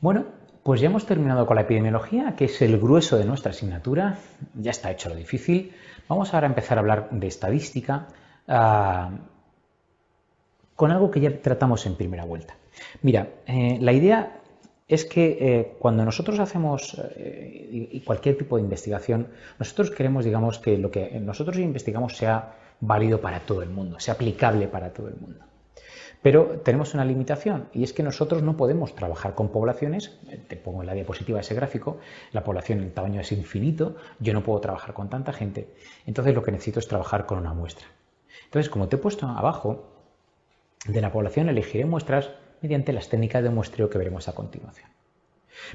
Bueno, pues ya hemos terminado con la epidemiología, que es el grueso de nuestra asignatura. Ya está hecho lo difícil. Vamos ahora a empezar a hablar de estadística con algo que ya tratamos en primera vuelta. Mira, la idea es que cuando nosotros hacemos cualquier tipo de investigación, nosotros queremos, digamos, que lo que nosotros investigamos sea válido para todo el mundo, sea aplicable para todo el mundo. Pero tenemos una limitación y es que nosotros no podemos trabajar con poblaciones, te pongo en la diapositiva ese gráfico, la población, el tamaño es infinito, yo no puedo trabajar con tanta gente, entonces lo que necesito es trabajar con una muestra. Entonces, como te he puesto abajo, de la población elegiré muestras mediante las técnicas de muestreo que veremos a continuación.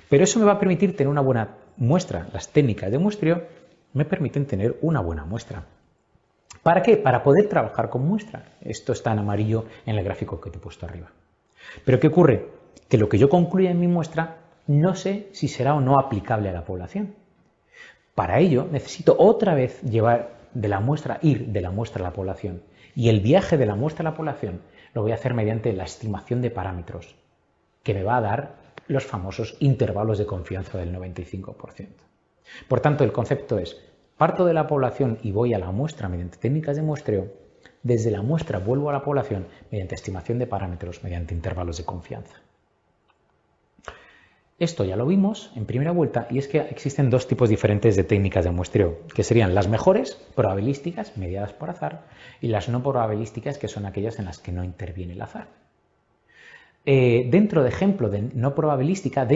Pero eso me va a permitir tener una buena muestra. Las técnicas de muestreo me permiten tener una buena muestra. ¿Para qué? Para poder trabajar con muestra. Esto está en amarillo en el gráfico que te he puesto arriba. Pero ¿qué ocurre? Que lo que yo concluya en mi muestra no sé si será o no aplicable a la población. Para ello necesito otra vez ir de la muestra a la población. Y el viaje de la muestra a la población lo voy a hacer mediante la estimación de parámetros, que me va a dar los famosos intervalos de confianza del 95%. Por tanto, el concepto es: parto de la población y voy a la muestra mediante técnicas de muestreo. Desde la muestra vuelvo a la población mediante estimación de parámetros, mediante intervalos de confianza. Esto ya lo vimos en primera vuelta y es que existen dos tipos diferentes de técnicas de muestreo, que serían las mejores, probabilísticas, mediadas por azar, y las no probabilísticas, que son aquellas en las que no interviene el azar. Dentro de ejemplo de no probabilística,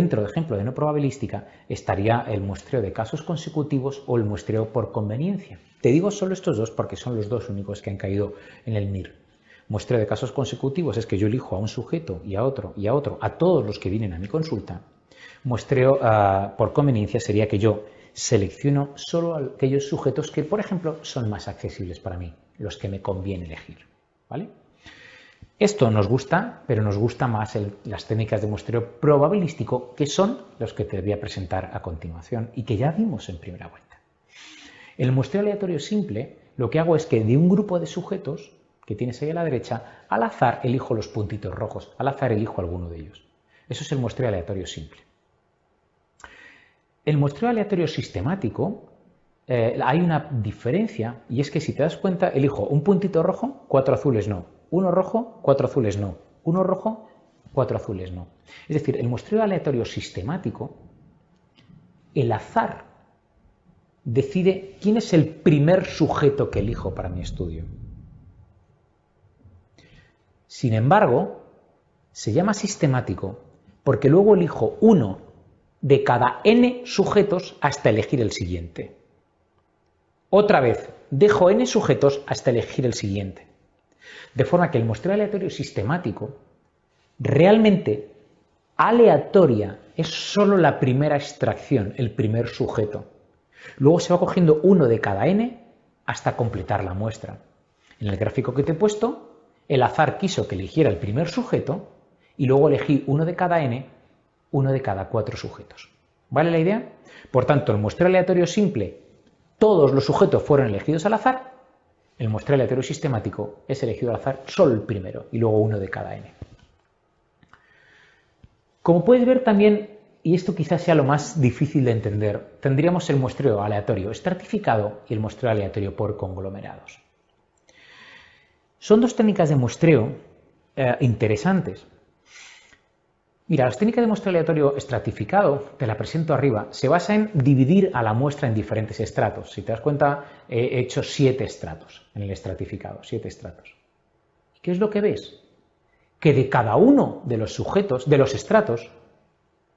estaría el muestreo de casos consecutivos o el muestreo por conveniencia. Te digo solo estos dos porque son los dos únicos que han caído en el MIR. Muestreo de casos consecutivos es que yo elijo a un sujeto y a otro y a otro, a todos los que vienen a mi consulta. Muestreo por conveniencia sería que yo selecciono solo aquellos sujetos que, por ejemplo, son más accesibles para mí, los que me conviene elegir, ¿vale? Esto nos gusta, pero nos gusta más las técnicas de muestreo probabilístico, que son los que te voy a presentar a continuación y que ya vimos en primera vuelta. En el muestreo aleatorio simple, lo que hago es que de un grupo de sujetos que tienes ahí a la derecha, al azar elijo los puntitos rojos, al azar elijo alguno de ellos. Eso es el muestreo aleatorio simple. El muestreo aleatorio sistemático, hay una diferencia, y es que si te das cuenta, elijo un puntito rojo, 4 azules no, uno rojo, 4 azules no, uno rojo, 4 azules no. Es decir, el muestreo aleatorio sistemático, el azar decide quién es el primer sujeto que elijo para mi estudio. Sin embargo, se llama sistemático porque luego elijo uno de cada n sujetos hasta elegir el siguiente. Otra vez, dejo n sujetos hasta elegir el siguiente. De forma que el muestreo aleatorio sistemático realmente aleatoria es solo la primera extracción, el primer sujeto. Luego se va cogiendo uno de cada n hasta completar la muestra. En el gráfico que te he puesto, el azar quiso que eligiera el primer sujeto y luego elegí uno de cada n, uno de cada 4 sujetos. ¿Vale la idea? Por tanto, el muestreo aleatorio simple, todos los sujetos fueron elegidos al azar. El muestreo aleatorio sistemático es elegido al azar solo el primero y luego uno de cada n. Como puedes ver también, y esto quizás sea lo más difícil de entender, tendríamos el muestreo aleatorio estratificado y el muestreo aleatorio por conglomerados. Son dos técnicas de muestreo interesantes. Mira, las técnicas de muestreo aleatorio estratificado, te la presento arriba, se basa en dividir a la muestra en diferentes estratos. Si te das cuenta, he hecho 7 estratos en el estratificado, 7 estratos. ¿Qué es lo que ves? Que de cada uno de los sujetos, de los estratos,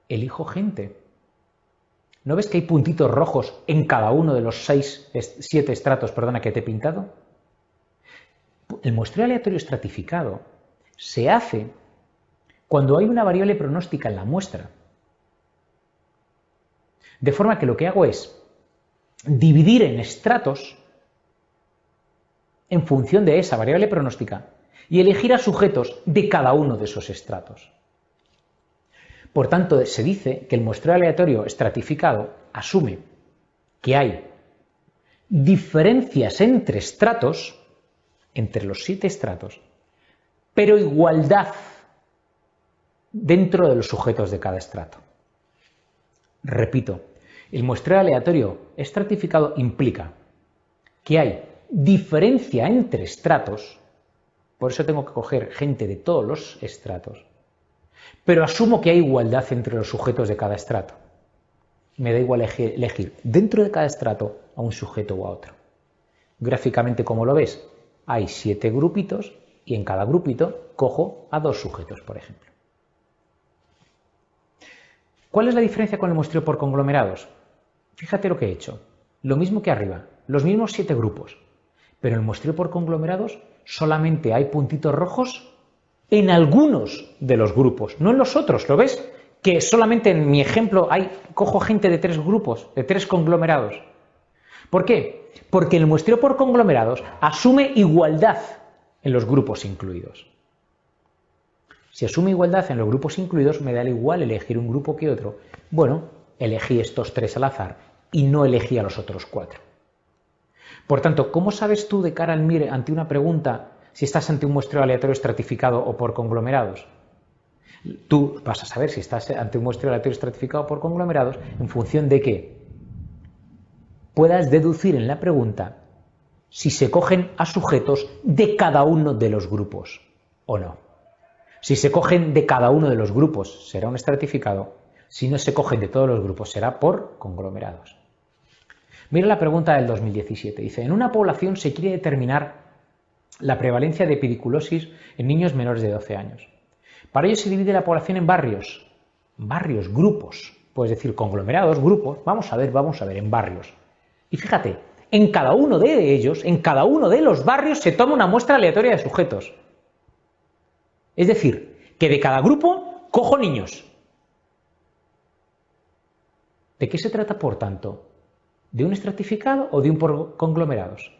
elijo gente. ¿No ves que hay puntitos rojos en cada uno de los 7 estratos, que te he pintado? El muestreo aleatorio estratificado se hace cuando hay una variable pronóstica en la muestra. De forma que lo que hago es dividir en estratos en función de esa variable pronóstica y elegir a sujetos de cada uno de esos estratos. Por tanto, se dice que el muestreo aleatorio estratificado asume que hay diferencias entre estratos, entre los 7 estratos, pero igualdad dentro de los sujetos de cada estrato. Repito, el muestreo aleatorio estratificado implica que hay diferencia entre estratos, por eso tengo que coger gente de todos los estratos, pero asumo que hay igualdad entre los sujetos de cada estrato. Me da igual elegir dentro de cada estrato a un sujeto o a otro. Gráficamente, como lo ves, hay 7 grupitos y en cada grupito cojo a 2 sujetos, por ejemplo. ¿Cuál es la diferencia con el muestreo por conglomerados? Fíjate lo que he hecho. Lo mismo que arriba, los mismos 7 grupos, pero en el muestreo por conglomerados solamente hay puntitos rojos en algunos de los grupos, no en los otros, ¿lo ves? Que solamente en mi ejemplo cojo gente de 3 grupos, de 3 conglomerados. ¿Por qué? Porque el muestreo por conglomerados asume igualdad en los grupos incluidos. Si asume igualdad en los grupos incluidos, me da igual elegir un grupo que otro. Bueno, elegí estos 3 al azar y no elegí a los otros 4. Por tanto, ¿cómo sabes tú de cara al MIR ante una pregunta si estás ante un muestreo aleatorio estratificado o por conglomerados? Tú vas a saber si estás ante un muestreo aleatorio estratificado o por conglomerados en función de que puedas deducir en la pregunta si se cogen a sujetos de cada uno de los grupos o no. Si se cogen de cada uno de los grupos, será un estratificado. Si no se cogen de todos los grupos, será por conglomerados. Mira la pregunta del 2017. Dice, en una población se quiere determinar la prevalencia de pediculosis en niños menores de 12 años. Para ello se divide la población en barrios, grupos, puedes decir conglomerados, grupos, vamos a ver, en barrios. Y fíjate, en cada uno de ellos, en cada uno de los barrios se toma una muestra aleatoria de sujetos. Es decir, que de cada grupo cojo niños. ¿De qué se trata, por tanto? ¿De un estratificado o de un por conglomerados?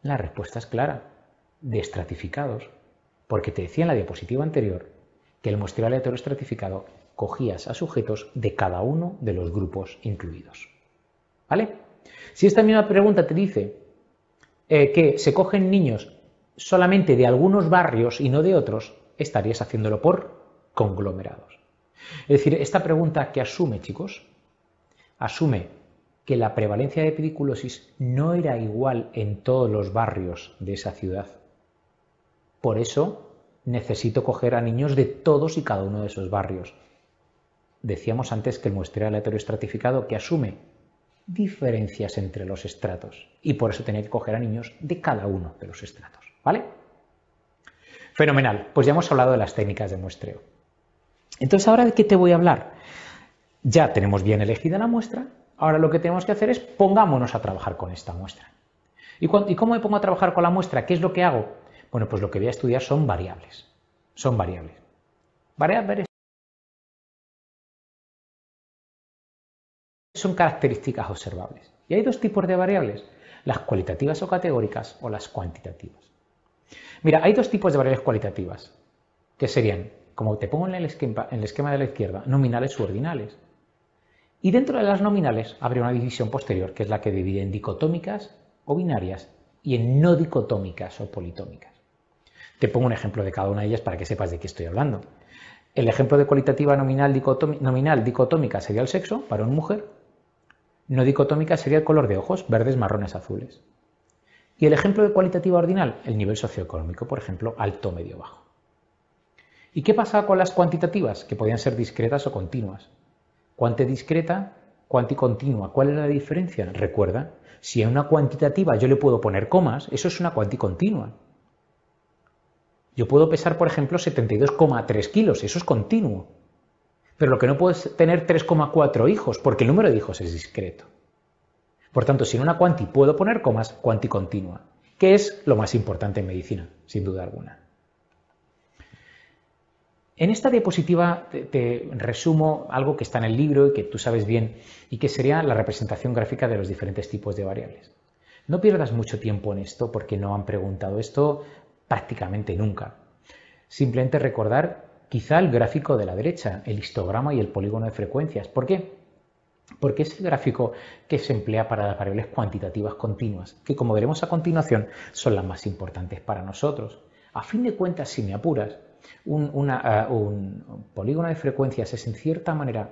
La respuesta es clara, de estratificados, porque te decía en la diapositiva anterior que el muestreo aleatorio estratificado cogías a sujetos de cada uno de los grupos incluidos. ¿Vale? Si esta misma pregunta te dice que se cogen niños solamente de algunos barrios y no de otros, estarías haciéndolo por conglomerados. Es decir, esta pregunta que asume, chicos, asume que la prevalencia de pediculosis no era igual en todos los barrios de esa ciudad. Por eso necesito coger a niños de todos y cada uno de esos barrios. Decíamos antes que el muestreo aleatorio estratificado que asume diferencias entre los estratos y por eso tenía que coger a niños de cada uno de los estratos. ¿Vale? Fenomenal, pues ya hemos hablado de las técnicas de muestreo. Entonces, ¿ahora de qué te voy a hablar? Ya tenemos bien elegida la muestra, ahora lo que tenemos que hacer es pongámonos a trabajar con esta muestra. ¿Y cómo me pongo a trabajar con la muestra? ¿Qué es lo que hago? Bueno, pues lo que voy a estudiar son variables. Variables son características observables. Y hay 2 tipos de variables, las cualitativas o categóricas o las cuantitativas. Mira, hay 2 tipos de variables cualitativas, que serían, como te pongo en el esquema de la izquierda, nominales u ordinales. Y dentro de las nominales habría una división posterior, que es la que divide en dicotómicas o binarias y en no dicotómicas o politómicas. Te pongo un ejemplo de cada una de ellas para que sepas de qué estoy hablando. El ejemplo de cualitativa nominal dicotómica sería el sexo, varón o mujer. No dicotómica sería el color de ojos, verdes, marrones, azules. Y el ejemplo de cualitativa ordinal, el nivel socioeconómico, por ejemplo, alto, medio, bajo. ¿Y qué pasa con las cuantitativas? Que podían ser discretas o continuas. Cuantidiscreta, cuanticontinua. ¿Cuál es la diferencia? Recuerda, si a una cuantitativa yo le puedo poner comas, eso es una cuanticontinua. Yo puedo pesar, por ejemplo, 72,3 kilos, eso es continuo. Pero lo que no puedo es tener 3,4 hijos, porque el número de hijos es discreto. Por tanto, si en una cuanti puedo poner comas, cuanticontinua, que es lo más importante en medicina, sin duda alguna. En esta diapositiva te resumo algo que está en el libro y que tú sabes bien, y que sería la representación gráfica de los diferentes tipos de variables. No pierdas mucho tiempo en esto porque no han preguntado esto prácticamente nunca. Simplemente recordar quizá el gráfico de la derecha, el histograma y el polígono de frecuencias. ¿Por qué? Porque es el gráfico que se emplea para las variables cuantitativas continuas, que como veremos a continuación son las más importantes para nosotros. A fin de cuentas, si me apuras, un polígono de frecuencias es en cierta manera,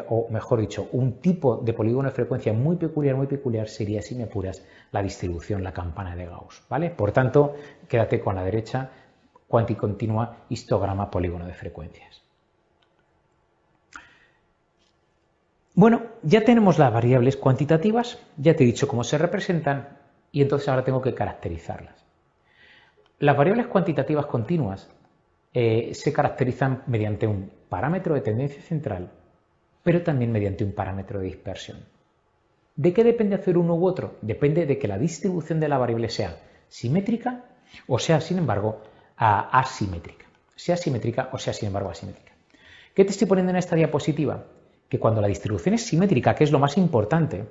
o mejor dicho, un tipo de polígono de frecuencia muy peculiar sería, si me apuras, la distribución, la campana de Gauss, ¿vale? Por tanto, quédate con la derecha, cuanticontinua, histograma, polígono de frecuencias. Bueno, ya tenemos las variables cuantitativas, ya te he dicho cómo se representan y entonces ahora tengo que caracterizarlas. Las variables cuantitativas continuas se caracterizan mediante un parámetro de tendencia central, pero también mediante un parámetro de dispersión. ¿De qué depende hacer uno u otro? Depende de que la distribución de la variable sea simétrica o sea, sin embargo, asimétrica. Sea simétrica o sea, sin embargo, asimétrica. ¿Qué te estoy poniendo en esta diapositiva? Que cuando la distribución es simétrica, que es lo más importante,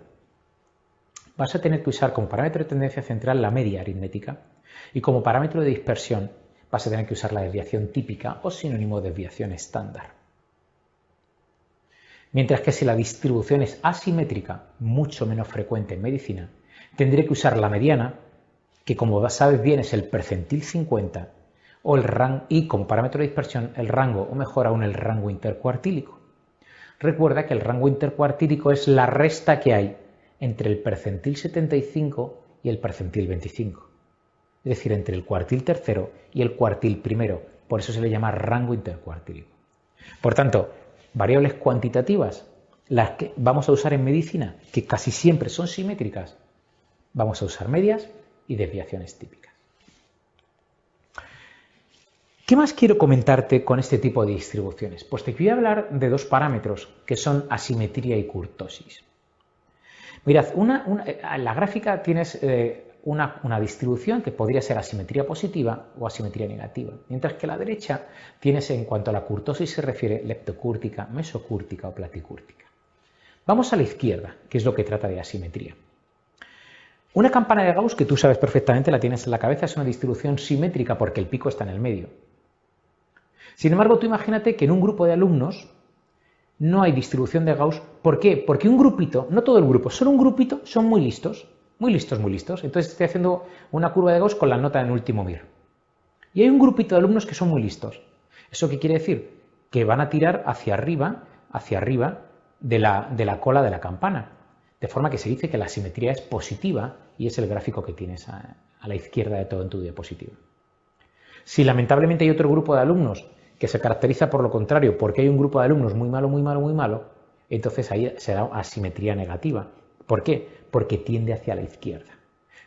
vas a tener que usar como parámetro de tendencia central la media aritmética y como parámetro de dispersión vas a tener que usar la desviación típica o sinónimo de desviación estándar. Mientras que si la distribución es asimétrica, mucho menos frecuente en medicina, tendré que usar la mediana, que como sabes bien es el percentil 50, o el rango, y como parámetro de dispersión el rango, o mejor aún el rango intercuartílico. Recuerda que el rango intercuartílico es la resta que hay entre el percentil 75 y el percentil 25. Es decir, entre el cuartil tercero y el cuartil primero. Por eso se le llama rango intercuartílico. Por tanto, variables cuantitativas, las que vamos a usar en medicina, que casi siempre son simétricas, vamos a usar medias y desviaciones típicas. ¿Qué más quiero comentarte con este tipo de distribuciones? Pues te voy a hablar de dos parámetros que son asimetría y kurtosis. Mirad, en la gráfica tienes una distribución que podría ser asimetría positiva o asimetría negativa, mientras que a la derecha tienes, en cuanto a la kurtosis se refiere, leptocúrtica, mesocúrtica o platicúrtica. Vamos a la izquierda, que es lo que trata de asimetría. Una campana de Gauss, que tú sabes perfectamente, la tienes en la cabeza, es una distribución simétrica porque el pico está en el medio. Sin embargo, tú imagínate que en un grupo de alumnos no hay distribución de Gauss. ¿Por qué? Porque un grupito, no todo el grupo, solo un grupito son muy listos. Muy listos, muy listos. Entonces estoy haciendo una curva de Gauss con la nota en último mir. Y hay un grupito de alumnos que son muy listos. ¿Eso qué quiere decir? Que van a tirar hacia arriba de la cola de la campana. De forma que se dice que la simetría es positiva y es el gráfico que tienes a la izquierda de todo en tu diapositiva. Si lamentablemente hay otro grupo de alumnos que se caracteriza por lo contrario, porque hay un grupo de alumnos muy malo, entonces ahí será asimetría negativa. ¿Por qué? Porque tiende hacia la izquierda.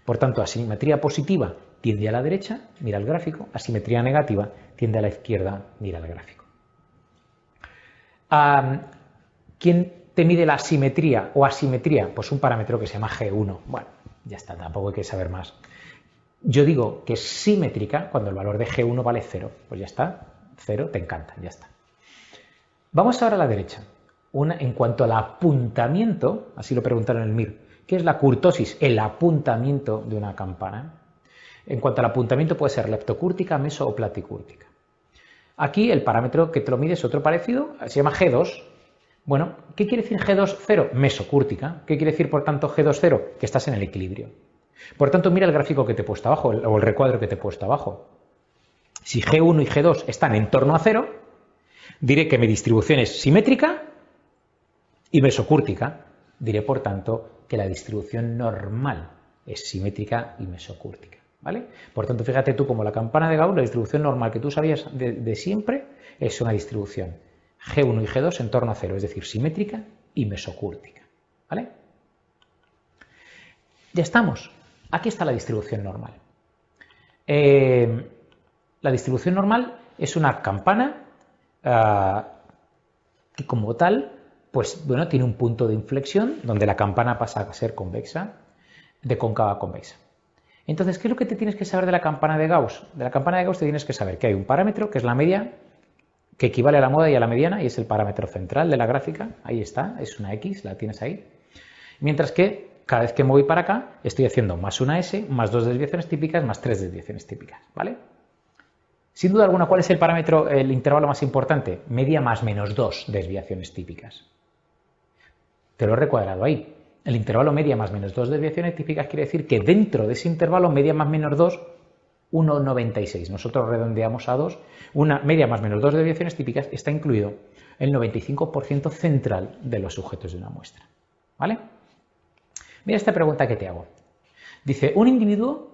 Por tanto, asimetría positiva tiende a la derecha, mira el gráfico, asimetría negativa tiende a la izquierda, mira el gráfico. ¿Quién te mide la simetría o asimetría? Pues un parámetro que se llama G1. Bueno, ya está, tampoco hay que saber más. Yo digo que es simétrica cuando el valor de G1 vale 0. Pues ya está, 0 te encanta, ya está. Vamos ahora a la derecha. En cuanto al apuntamiento, así lo preguntaron en el MIR, ¿qué es la kurtosis? El apuntamiento de una campana. En cuanto al apuntamiento puede ser leptocúrtica, meso o platicúrtica. Aquí el parámetro que te lo mide es otro parecido, se llama G2. Bueno, ¿qué quiere decir G2, 0? Mesocúrtica. ¿Qué quiere decir, por tanto, G2, 0? Que estás en el equilibrio. Por tanto, mira el gráfico que te he puesto abajo, o el recuadro que te he puesto abajo. Si G1 y G2 están en torno a 0, diré que mi distribución es simétrica y mesocúrtica. Diré, por tanto, que la distribución normal es simétrica y mesocúrtica. ¿Vale? Por tanto, fíjate tú, como la campana de Gauss, la distribución normal que tú sabías de siempre es una distribución G1 y G2 en torno a 0, es decir, simétrica y mesocúrtica. ¿Vale? Ya estamos. Aquí está la distribución normal. La distribución normal es una campana que como tal, pues bueno, tiene un punto de inflexión donde la campana pasa a ser convexa, de cóncava a convexa. Entonces, ¿qué es lo que te tienes que saber de la campana de Gauss? De la campana de Gauss te tienes que saber que hay un parámetro, que es la media, que equivale a la moda y a la mediana, y es el parámetro central de la gráfica. Ahí está, es una X, la tienes ahí. Mientras que cada vez que me voy para acá, estoy haciendo más una S, más 2 desviaciones típicas, más 3 desviaciones típicas, ¿vale? Sin duda alguna, ¿cuál es el parámetro, el intervalo más importante? Media más menos 2 desviaciones típicas. Te lo he recuadrado ahí. El intervalo media más menos 2 desviaciones típicas quiere decir que dentro de ese intervalo media más menos 2 1,96. Nosotros redondeamos a 2. Una media más menos 2 desviaciones típicas está incluido el 95% central de los sujetos de una muestra. ¿Vale? Mira esta pregunta que te hago. Dice, un individuo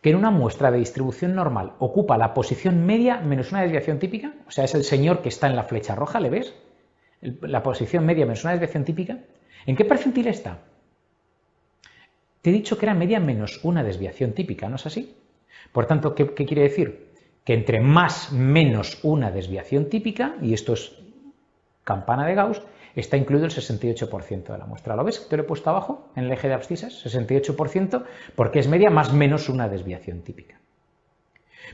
que en una muestra de distribución normal ocupa la posición media menos una desviación típica, o sea, es el señor que está en la flecha roja, ¿le ves? La posición media menos una desviación típica. ¿En qué percentil está? Te he dicho que era media menos una desviación típica, ¿no es así? Por tanto, ¿qué quiere decir? Que entre más menos una desviación típica, y esto es campana de Gauss, está incluido el 68% de la muestra. ¿Lo ves? Te lo he puesto abajo en el eje de abscisas, 68%, porque es media más menos una desviación típica.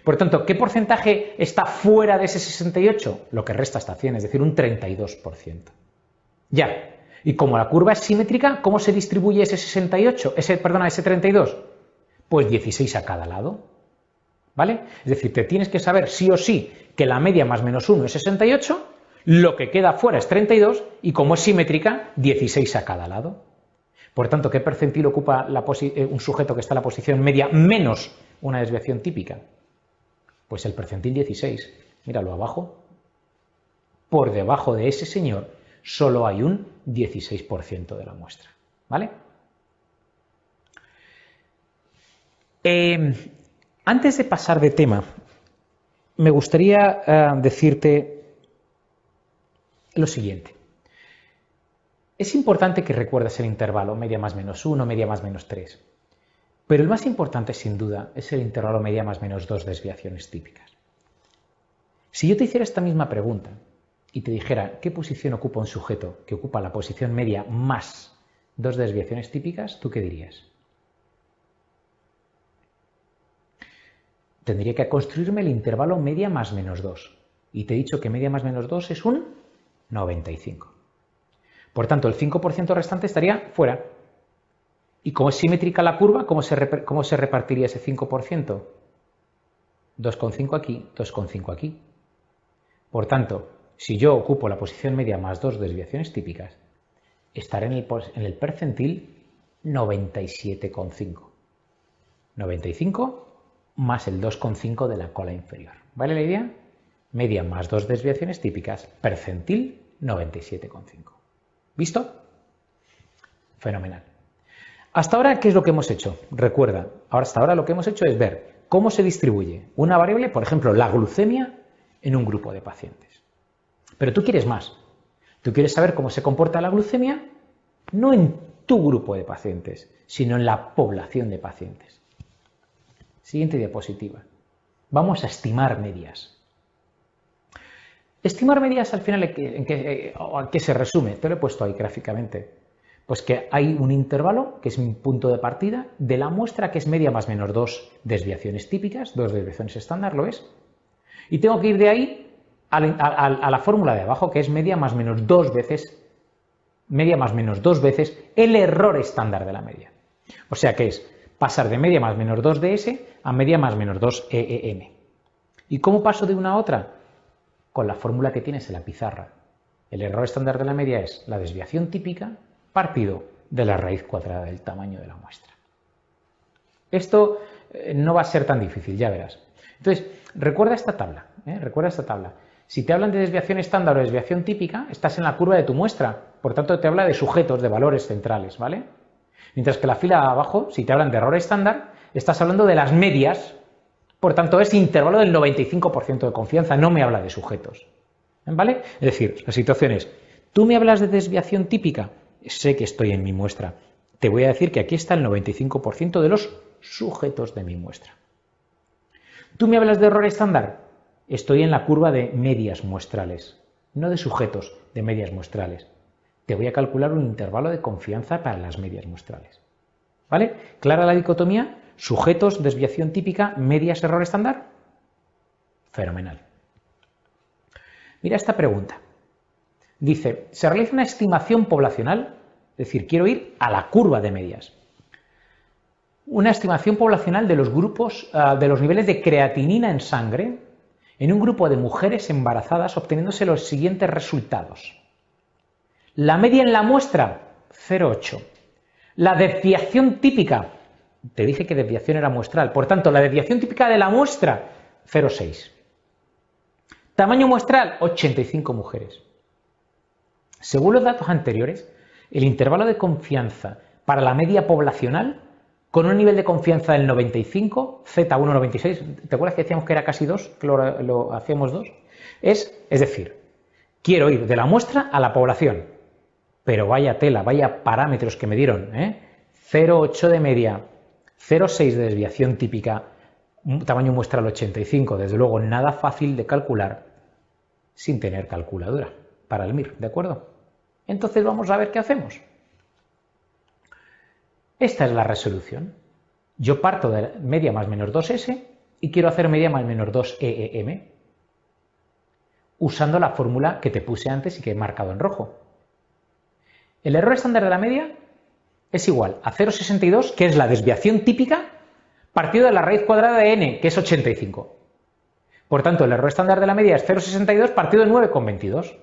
Por tanto, ¿qué porcentaje está fuera de ese 68? Lo que resta hasta 100, es decir, un 32%. Ya. Y como la curva es simétrica, ¿cómo se distribuye ese 32? Pues 16 a cada lado. ¿Vale? Es decir, te tienes que saber sí o sí que la media más menos 1 es 68, lo que queda fuera es 32 y como es simétrica, 16 a cada lado. Por tanto, ¿qué percentil ocupa un sujeto que está en la posición media menos una desviación típica? Pues el percentil 16. Míralo abajo. Por debajo de ese señor solo hay un 16% de la muestra. ¿Vale? Antes de pasar de tema, me gustaría decirte lo siguiente. Es importante que recuerdes el intervalo media más menos 1, media más menos 3. Pero el más importante, sin duda, es el intervalo media más menos 2 desviaciones típicas. Si yo te hiciera esta misma pregunta y te dijera qué posición ocupa un sujeto que ocupa la posición media más 2 desviaciones típicas, ¿tú qué dirías? Tendría que construirme el intervalo media más menos 2. Y te he dicho que media más menos 2 es un 95. Por tanto, el 5% restante estaría fuera. Y como es simétrica la curva, ¿cómo se repartiría ese 5%? 2,5 aquí, 2,5 aquí. Por tanto, si yo ocupo la posición media más 2 desviaciones típicas, estaré en el percentil 97,5. 95 más el 2,5 de la cola inferior. ¿Vale la idea? Media más 2 desviaciones típicas, percentil 97,5. ¿Visto? Fenomenal. Hasta ahora, ¿qué es lo que hemos hecho? Recuerda, hasta ahora lo que hemos hecho es ver cómo se distribuye una variable, por ejemplo, la glucemia, en un grupo de pacientes. Pero tú quieres más. Tú quieres saber cómo se comporta la glucemia, no en tu grupo de pacientes, sino en la población de pacientes. Siguiente diapositiva. Vamos a estimar medias. Estimar medias, al final, ¿a qué se resume? Te lo he puesto ahí gráficamente. Pues que hay un intervalo, que es un punto de partida, de la muestra que es media más menos 2 desviaciones típicas, 2 desviaciones estándar, ¿lo es? Y tengo que ir de ahí a la fórmula de abajo, que es media más menos 2 veces el error estándar de la media. O sea que es pasar de media más menos 2 ds a media más menos 2 EEM. ¿Y cómo paso de una a otra? Con la fórmula que tienes en la pizarra. El error estándar de la media es la desviación típica partido de la raíz cuadrada del tamaño de la muestra. Esto no va a ser tan difícil, ya verás. Entonces, recuerda esta tabla. Recuerda esta tabla. Si te hablan de desviación estándar o desviación típica, estás en la curva de tu muestra. Por tanto, te habla de sujetos, de valores centrales, ¿vale? Mientras que la fila de abajo, si te hablan de error estándar, estás hablando de las medias. Por tanto, es intervalo del 95% de confianza, no me habla de sujetos. ¿Vale? Es decir, la situación es, tú me hablas de desviación típica, sé que estoy en mi muestra. Te voy a decir que aquí está el 95% de los sujetos de mi muestra. Tú me hablas de error estándar, estoy en la curva de medias muestrales, no de sujetos, de medias muestrales. Te voy a calcular un intervalo de confianza para las medias muestrales. ¿Vale? ¿Clara la dicotomía? Sujetos, desviación típica, medias, error estándar. Fenomenal. Mira esta pregunta. Dice, se realiza una estimación poblacional, es decir, quiero ir a la curva de medias. Una estimación poblacional de los grupos, de los niveles de creatinina en sangre en un grupo de mujeres embarazadas, obteniéndose los siguientes resultados. La media en la muestra, 0,8. La desviación típica, te dije que desviación era muestral. Por tanto, la desviación típica de la muestra, 0,6. Tamaño muestral, 85 mujeres. Según los datos anteriores, el intervalo de confianza para la media poblacional, con un nivel de confianza del 95, Z1 96, ¿te acuerdas que decíamos que era casi 2, que lo hacíamos 2? Es decir, quiero ir de la muestra a la población, pero vaya tela, vaya parámetros que me dieron, 0,8 de media, 0,6 de desviación típica, tamaño muestral 85, desde luego nada fácil de calcular sin tener calculadora para el MIR, ¿de acuerdo? Entonces vamos a ver qué hacemos. Esta es la resolución. Yo parto de media más menos 2S y quiero hacer media más menos 2EEM usando la fórmula que te puse antes y que he marcado en rojo. El error estándar de la media es igual a 0,62, que es la desviación típica, partido de la raíz cuadrada de n, que es 85. Por tanto, el error estándar de la media es 0,62 partido de 9,22.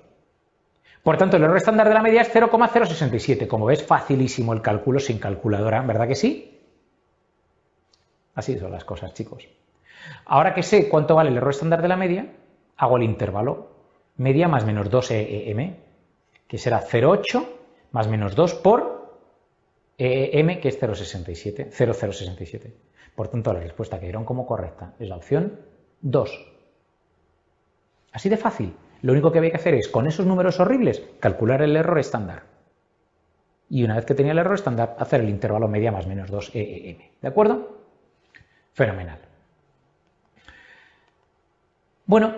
Por tanto, el error estándar de la media es 0,067. Como ves, facilísimo el cálculo sin calculadora, ¿verdad que sí? Así son las cosas, chicos. Ahora que sé cuánto vale el error estándar de la media, hago el intervalo media más menos 2EEM, que será 0,8 más menos 2 por EEM, que es 0,067. Por tanto, la respuesta que dieron como correcta es la opción 2. Así de fácil. Lo único que había que hacer es, con esos números horribles, calcular el error estándar. Y una vez que tenía el error estándar, hacer el intervalo media más menos 2 EEM. ¿De acuerdo? Fenomenal. Bueno,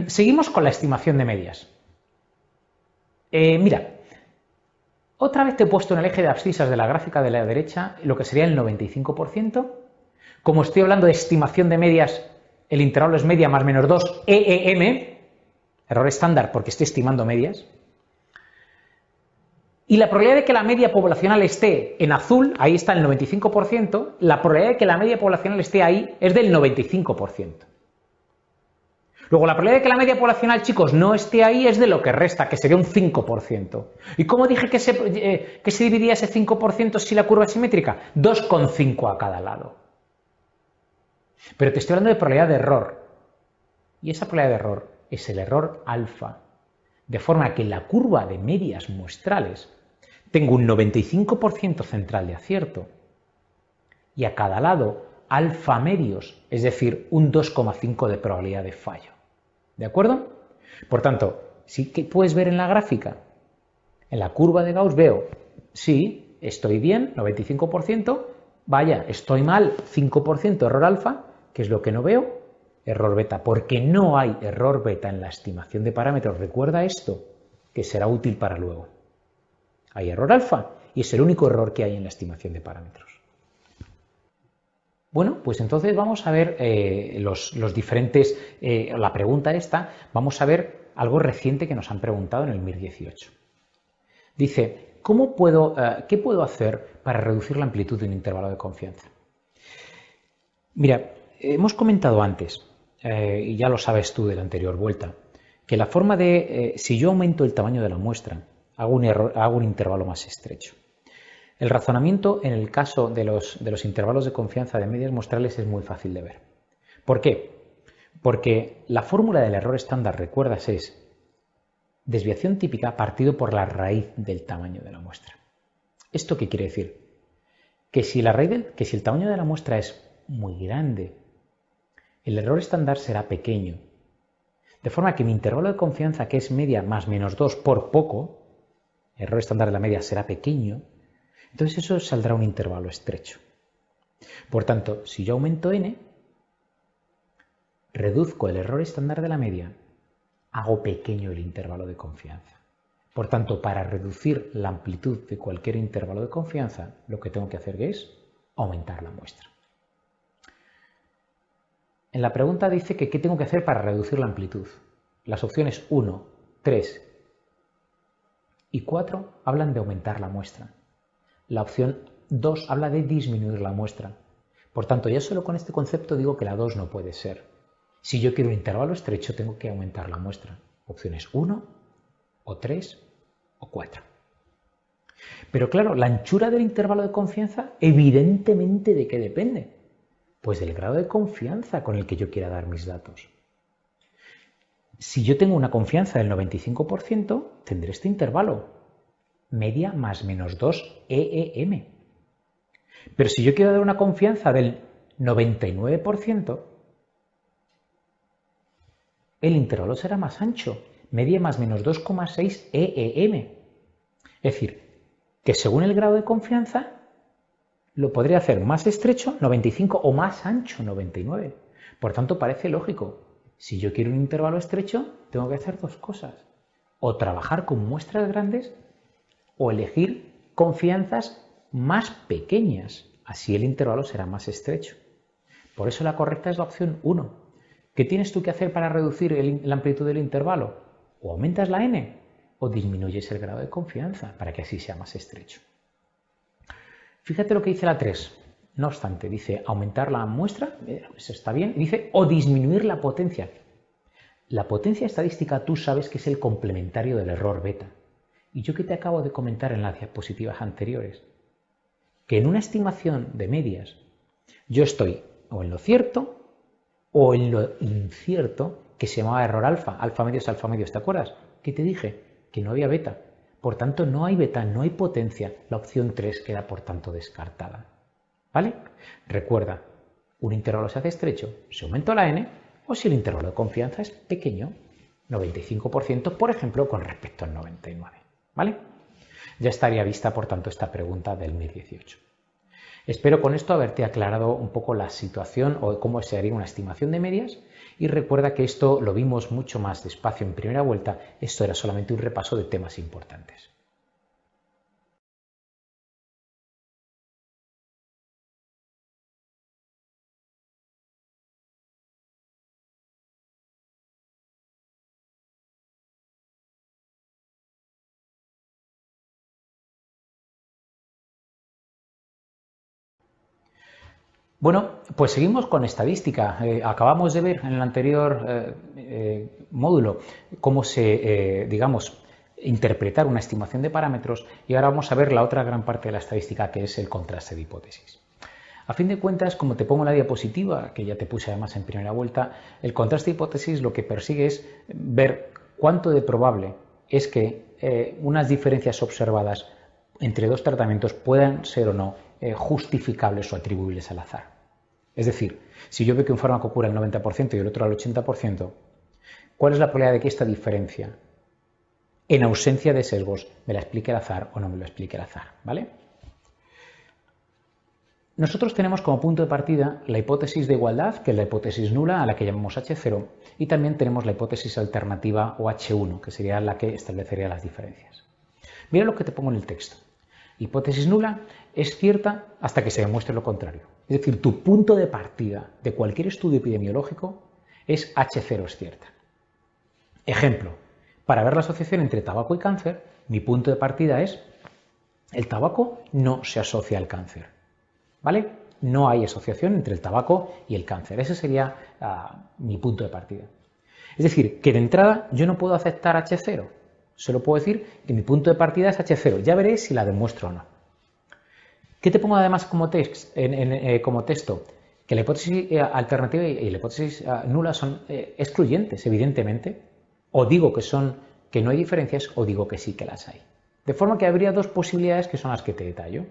seguimos con la estimación de medias. Mira, otra vez te he puesto en el eje de abscisas de la gráfica de la derecha lo que sería el 95%. Como estoy hablando de estimación de medias, el intervalo es media más menos 2 EEM, error estándar porque estoy estimando medias. Y la probabilidad de que la media poblacional esté en azul, ahí está el 95%, la probabilidad de que la media poblacional esté ahí es del 95%. Luego, la probabilidad de que la media poblacional, chicos, no esté ahí es de lo que resta, que sería un 5%. ¿Y cómo dije que se dividía ese 5% si la curva es simétrica? 2,5 a cada lado. Pero te estoy hablando de probabilidad de error. Y esa probabilidad de error es el error alfa. De forma que en la curva de medias muestrales tengo un 95% central de acierto. Y a cada lado, alfa medios, es decir, un 2,5 de probabilidad de fallo. ¿De acuerdo? Por tanto, sí que puedes ver en la gráfica, en la curva de Gauss veo, sí, estoy bien, 95%, vaya, estoy mal, 5% error alfa, que es lo que no veo, error beta, porque no hay error beta en la estimación de parámetros. Recuerda esto, que será útil para luego. Hay error alfa y es el único error que hay en la estimación de parámetros. Bueno, pues entonces vamos a ver los diferentes, la pregunta esta, vamos a ver algo reciente que nos han preguntado en el MIR 18. Dice, ¿qué puedo hacer para reducir la amplitud de un intervalo de confianza? Mira, hemos comentado antes, y ya lo sabes tú de la anterior vuelta, que la forma de, si yo aumento el tamaño de la muestra, hago un intervalo más estrecho. El razonamiento en el caso de los intervalos de confianza de medias muestrales es muy fácil de ver. ¿Por qué? Porque la fórmula del error estándar, recuerdas, es desviación típica partido por la raíz del tamaño de la muestra. ¿Esto qué quiere decir? Que si el tamaño de la muestra es muy grande, el error estándar será pequeño. De forma que mi intervalo de confianza, que es media más menos 2 por poco, el error estándar de la media será pequeño, entonces eso saldrá un intervalo estrecho. Por tanto, si yo aumento n, reduzco el error estándar de la media, hago pequeño el intervalo de confianza. Por tanto, para reducir la amplitud de cualquier intervalo de confianza, lo que tengo que hacer es aumentar la muestra. En la pregunta dice que ¿qué tengo que hacer para reducir la amplitud? Las opciones 1, 3 y 4 hablan de aumentar la muestra. La opción 2 habla de disminuir la muestra. Por tanto, ya solo con este concepto digo que la 2 no puede ser. Si yo quiero un intervalo estrecho, tengo que aumentar la muestra. Opciones 1 o 3 o 4. Pero claro, la anchura del intervalo de confianza, evidentemente, ¿de qué depende? Pues del grado de confianza con el que yo quiera dar mis datos. Si yo tengo una confianza del 95%, tendré este intervalo, media más menos 2 EEM. Pero si yo quiero dar una confianza del 99%, el intervalo será más ancho, media más menos 2,6 EEM. Es decir, que según el grado de confianza, lo podría hacer más estrecho, 95, o más ancho, 99. Por tanto, parece lógico. Si yo quiero un intervalo estrecho, tengo que hacer dos cosas. O trabajar con muestras grandes o elegir confianzas más pequeñas. Así el intervalo será más estrecho. Por eso la correcta es la opción 1. ¿Qué tienes tú que hacer para reducir la amplitud del intervalo? O aumentas la n o disminuyes el grado de confianza para que así sea más estrecho. Fíjate lo que dice la 3. No obstante, dice aumentar la muestra, eso está bien, y dice o disminuir la potencia. La potencia estadística tú sabes que es el complementario del error beta. Y yo que te acabo de comentar en las diapositivas anteriores, que en una estimación de medias yo estoy o en lo cierto o en lo incierto, que se llamaba error alfa, alfa medios, ¿te acuerdas? Que te dije que no había beta. Por tanto, no hay beta, no hay potencia. La opción 3 queda, por tanto, descartada. ¿Vale? Recuerda, un intervalo se hace estrecho si aumento la n o si el intervalo de confianza es pequeño, 95%, por ejemplo, con respecto al 99%. ¿Vale? Ya estaría vista, por tanto, esta pregunta del 2018. Espero con esto haberte aclarado un poco la situación o cómo se haría una estimación de medias. Y recuerda que esto lo vimos mucho más despacio en primera vuelta. Esto era solamente un repaso de temas importantes. Bueno, pues seguimos con estadística. Acabamos de ver en el anterior módulo cómo digamos, interpretar una estimación de parámetros y ahora vamos a ver la otra gran parte de la estadística, que es el contraste de hipótesis. A fin de cuentas, como te pongo en la diapositiva, que ya te puse además en primera vuelta, el contraste de hipótesis lo que persigue es ver cuánto de probable es que unas diferencias observadas entre dos tratamientos puedan ser o no justificables o atribuibles al azar. Es decir, si yo veo que un fármaco cura el 90% y el otro al 80%, ¿cuál es la probabilidad de que esta diferencia, en ausencia de sesgos, me la explique el azar o no me lo explique el azar? ¿Vale? Nosotros tenemos como punto de partida la hipótesis de igualdad, que es la hipótesis nula, a la que llamamos H0, y también tenemos la hipótesis alternativa o H1, que sería la que establecería las diferencias. Mira lo que te pongo en el texto. Hipótesis nula es cierta hasta que se demuestre lo contrario. Es decir, tu punto de partida de cualquier estudio epidemiológico es H0 es cierta. Ejemplo, para ver la asociación entre tabaco y cáncer, mi punto de partida es el tabaco no se asocia al cáncer. ¿Vale? No hay asociación entre el tabaco y el cáncer. Ese sería mi punto de partida. Es decir, que de entrada yo no puedo aceptar H0. Solo puedo decir que mi punto de partida es H0. Ya veré si la demuestro o no. ¿Qué te pongo además como texto? Que la hipótesis alternativa y la hipótesis nula son excluyentes, evidentemente. O digo que no hay diferencias o digo que sí que las hay. De forma que habría dos posibilidades que son las que te detallo.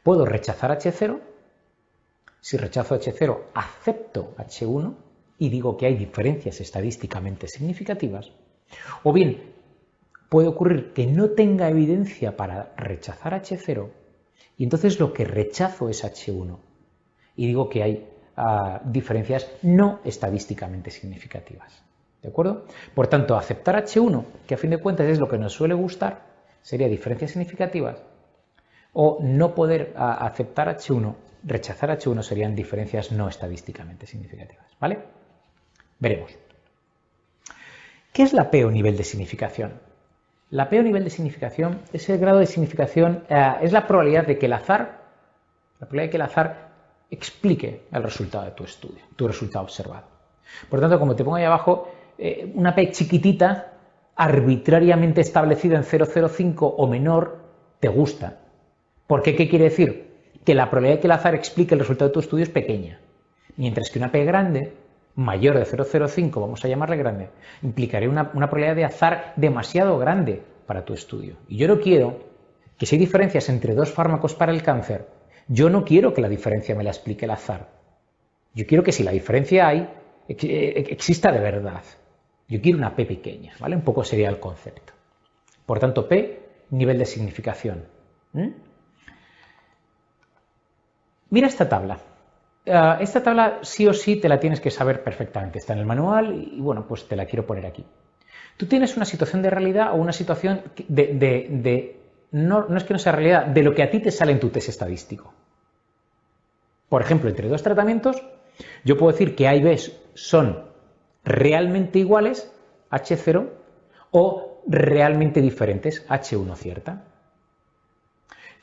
Puedo rechazar H0. Si rechazo H0, acepto H1 y digo que hay diferencias estadísticamente significativas. O bien, puede ocurrir que no tenga evidencia para rechazar H0 y entonces lo que rechazo es H1 y digo que hay diferencias no estadísticamente significativas. ¿De acuerdo? Por tanto, aceptar H1, que a fin de cuentas es lo que nos suele gustar, sería diferencias significativas, o no poder aceptar H1, rechazar H1 serían diferencias no estadísticamente significativas. ¿Vale? Veremos. ¿Qué es la P o nivel de significación? La P o nivel de significación es el grado de significación, es la probabilidad de que el azar explique el resultado de tu estudio, tu resultado observado. Por tanto, como te pongo ahí abajo, una P chiquitita, arbitrariamente establecida en 0,05 o menor, te gusta. Porque, ¿qué quiere decir? Que la probabilidad de que el azar explique el resultado de tu estudio es pequeña. Mientras que una P grande, mayor de 0,05, vamos a llamarle grande, implicaría una probabilidad de azar demasiado grande para tu estudio. Y yo no quiero que si hay diferencias entre dos fármacos para el cáncer, yo no quiero que la diferencia me la explique el azar. Yo quiero que si la diferencia hay, exista de verdad. Yo quiero una P pequeña, ¿vale? Un poco sería el concepto. Por tanto, P, nivel de significación. Mira esta tabla. Esta tabla sí o sí te la tienes que saber perfectamente. Está en el manual y bueno, pues te la quiero poner aquí. Tú tienes una situación de realidad o una situación no es que no sea realidad, de lo que a ti te sale en tu test estadístico. Por ejemplo, entre dos tratamientos, yo puedo decir que A y B son realmente iguales, H0, o realmente diferentes, H1 cierta.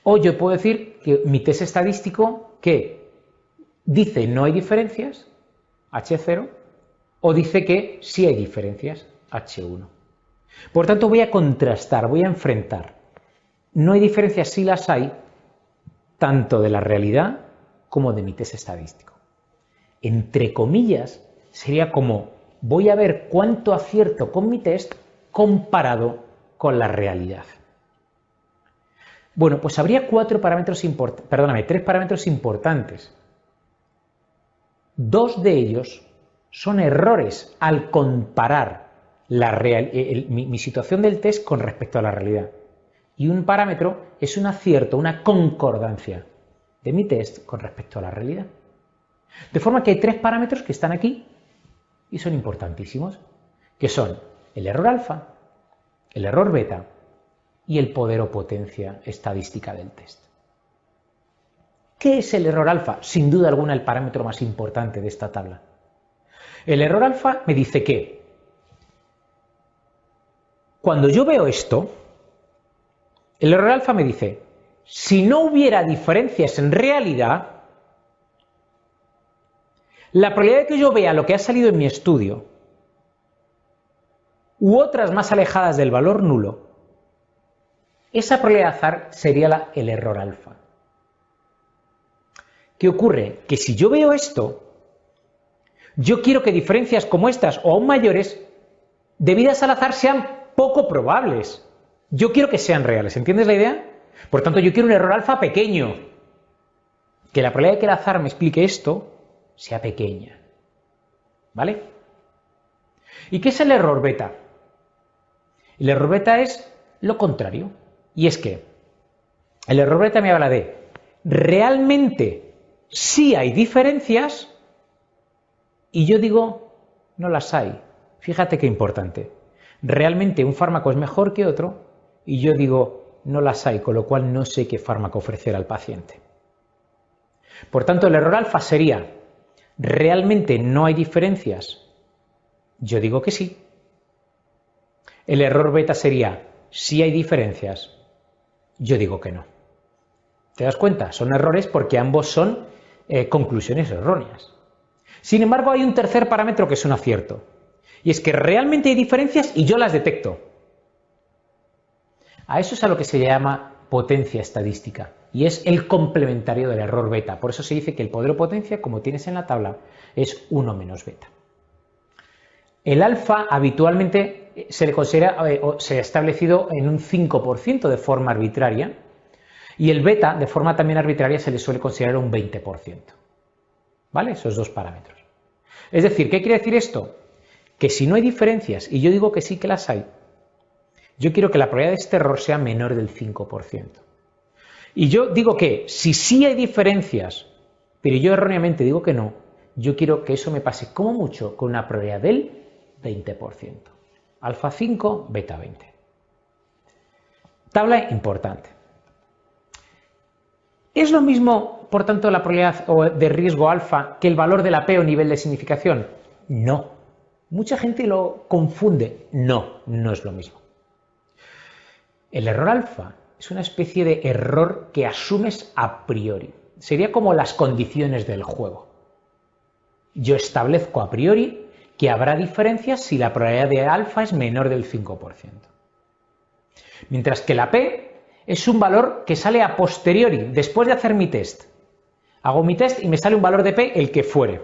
O yo puedo decir que mi test estadístico que dice no hay diferencias, H0, o dice que sí hay diferencias, H1. Por tanto, voy a contrastar, voy a enfrentar. No hay diferencias, sí las hay, tanto de la realidad como de mi test estadístico. Entre comillas, sería como voy a ver cuánto acierto con mi test comparado con la realidad. Bueno, pues habría tres parámetros importantes. Dos de ellos son errores al comparar mi situación del test con respecto a la realidad. Y un parámetro es un acierto, una concordancia de mi test con respecto a la realidad. De forma que hay tres parámetros que están aquí y son importantísimos, que son el error alfa, el error beta y el poder o potencia estadística del test. ¿Qué es el error alfa? Sin duda alguna el parámetro más importante de esta tabla. El error alfa me dice que cuando yo veo esto, el error alfa me dice, si no hubiera diferencias en realidad, la probabilidad de que yo vea lo que ha salido en mi estudio u otras más alejadas del valor nulo, esa probabilidad de azar sería el error alfa. ¿Qué ocurre? Que si yo veo esto, yo quiero que diferencias como estas o aún mayores, debidas al azar, sean poco probables. Yo quiero que sean reales, ¿entiendes la idea? Por tanto, yo quiero un error alfa pequeño. Que la probabilidad de que el azar me explique esto sea pequeña. ¿Vale? ¿Y qué es el error beta? El error beta es lo contrario. Y es que el error beta me habla de realmente sí hay diferencias y yo digo no las hay. Fíjate qué importante. Realmente un fármaco es mejor que otro y yo digo no las hay, con lo cual no sé qué fármaco ofrecer al paciente. Por tanto, el error alfa sería ¿realmente no hay diferencias? Yo digo que sí. El error beta sería ¿sí hay diferencias? Yo digo que no. ¿Te das cuenta? Son errores porque ambos son conclusiones erróneas. Sin embargo, hay un tercer parámetro que es un acierto. Y es que realmente hay diferencias y yo las detecto. A eso es a lo que se llama potencia estadística. Y es el complementario del error beta. Por eso se dice que el poder o potencia, como tienes en la tabla, es 1 menos beta. El alfa habitualmente se le considera o se ha establecido en un 5% de forma arbitraria y el beta de forma también arbitraria se le suele considerar un 20%. ¿Vale? Esos dos parámetros. Es decir, ¿qué quiere decir esto? Que si no hay diferencias y yo digo que sí que las hay, yo quiero que la probabilidad de este error sea menor del 5%. Y yo digo que si sí hay diferencias, pero yo erróneamente digo que no, yo quiero que eso me pase como mucho con una probabilidad del 20%. Alfa 5, beta 20. Tabla importante. ¿Es lo mismo, por tanto, la probabilidad de riesgo alfa que el valor de la P o nivel de significación? No. Mucha gente lo confunde. No, no es lo mismo. El error alfa es una especie de error que asumes a priori. Sería como las condiciones del juego. Yo establezco a priori que habrá diferencias si la probabilidad de alfa es menor del 5%. Mientras que la P es un valor que sale a posteriori, después de hacer mi test. Hago mi test y me sale un valor de P, el que fuere.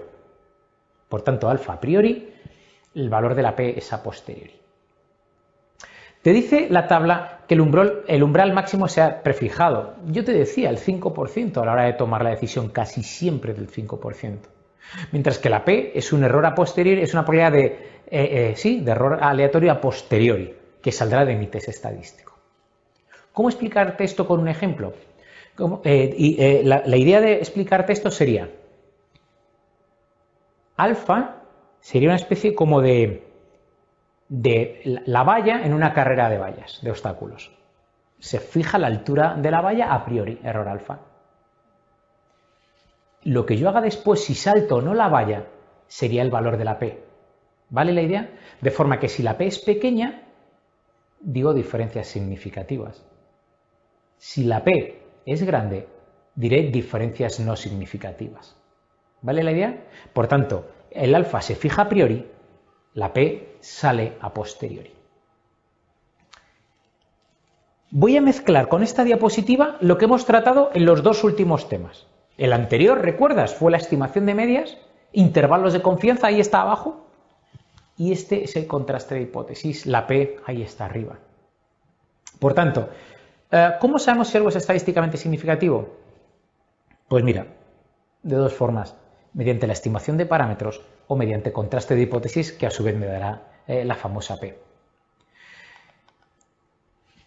Por tanto, alfa a priori, el valor de la P es a posteriori. Te dice la tabla que el umbral máximo sea prefijado. Yo te decía el 5% a la hora de tomar la decisión, casi siempre del 5%. Mientras que la P es un error a posteriori, es una probabilidad de error aleatorio a posteriori, que saldrá de mi test estadístico. ¿Cómo explicarte esto con un ejemplo? La idea de explicarte esto sería, alfa sería una especie como de la valla en una carrera de vallas, de obstáculos. Se fija la altura de la valla a priori, error alfa. Lo que yo haga después, si salto o no la valla, sería el valor de la P. ¿Vale la idea? De forma que si la P es pequeña, digo diferencias significativas. Si la P es grande, diré diferencias no significativas. ¿Vale la idea? Por tanto, el alfa se fija a priori, la P sale a posteriori. Voy a mezclar con esta diapositiva lo que hemos tratado en los dos últimos temas. El anterior, ¿recuerdas? Fue la estimación de medias, intervalos de confianza, ahí está abajo. Y este es el contraste de hipótesis, la P ahí está arriba. Por tanto, ¿cómo sabemos si algo es estadísticamente significativo? Pues mira, de dos formas, mediante la estimación de parámetros o mediante contraste de hipótesis, que a su vez me dará la famosa P.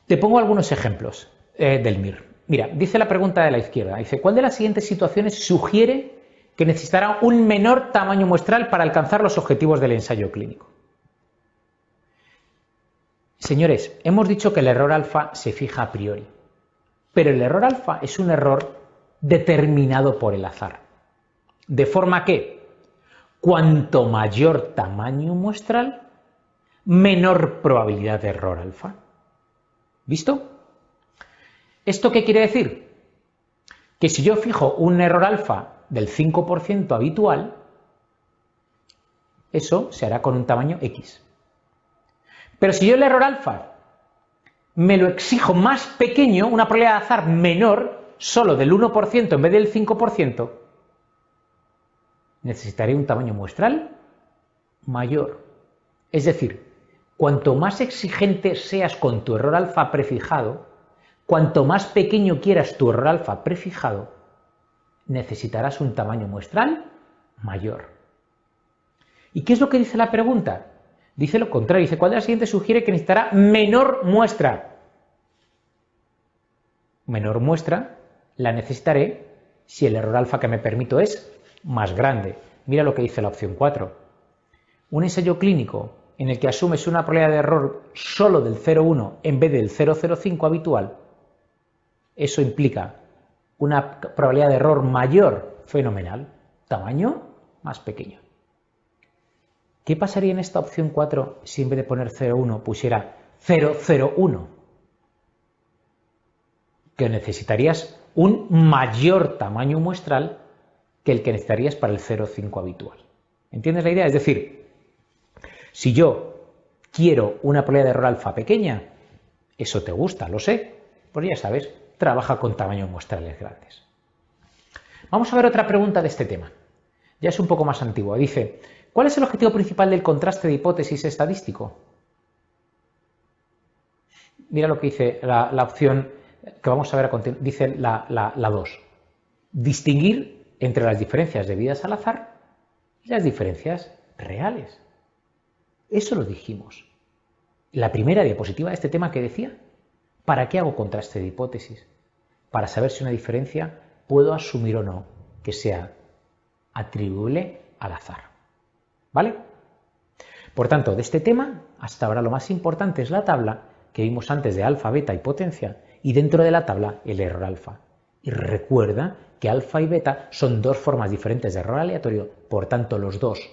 Te pongo algunos ejemplos del MIR. Mira, dice la pregunta de la izquierda, dice, ¿cuál de las siguientes situaciones sugiere que necesitará un menor tamaño muestral para alcanzar los objetivos del ensayo clínico? Señores, hemos dicho que el error alfa se fija a priori, pero el error alfa es un error determinado por el azar. De forma que, cuanto mayor tamaño muestral, menor probabilidad de error alfa. ¿Visto? ¿Esto qué quiere decir? Que si yo fijo un error alfa del 5% habitual, eso se hará con un tamaño X. Pero si yo el error alfa me lo exijo más pequeño, una probabilidad de azar menor, solo del 1% en vez del 5%, necesitaré un tamaño muestral mayor. Es decir, cuanto más exigente seas con tu error alfa prefijado, cuanto más pequeño quieras tu error alfa prefijado, necesitarás un tamaño muestral mayor. ¿Y qué es lo que dice la pregunta? Dice lo contrario, dice, ¿cuál de las siguientes sugiere que necesitará menor muestra? Menor muestra la necesitaré si el error alfa que me permito es más grande. Mira lo que dice la opción 4. Un ensayo clínico en el que asumes una probabilidad de error solo del 0,1 en vez del 0,05 habitual, eso implica una probabilidad de error mayor, fenomenal, tamaño más pequeño. ¿Qué pasaría en esta opción 4 si en vez de poner 0,1 pusiera 0,01? Que necesitarías un mayor tamaño muestral que el que necesitarías para el 0,5 habitual. ¿Entiendes la idea? Es decir, si yo quiero una probabilidad de error alfa pequeña, eso te gusta, lo sé, pues ya sabes, trabaja con tamaños muestrales grandes. Vamos a ver otra pregunta de este tema. Ya es un poco más antigua. Dice, ¿cuál es el objetivo principal del contraste de hipótesis estadístico? Mira lo que dice la opción que vamos a ver a continuación. Dice la 2. Distinguir entre las diferencias debidas al azar y las diferencias reales. Eso lo dijimos. La primera diapositiva de este tema que decía, ¿para qué hago contraste de hipótesis? Para saber si una diferencia puedo asumir o no que sea atribuible al azar. ¿Vale? Por tanto, de este tema, hasta ahora lo más importante es la tabla que vimos antes de alfa, beta y potencia, y dentro de la tabla el error alfa. Y recuerda que alfa y beta son dos formas diferentes de error aleatorio, por tanto los dos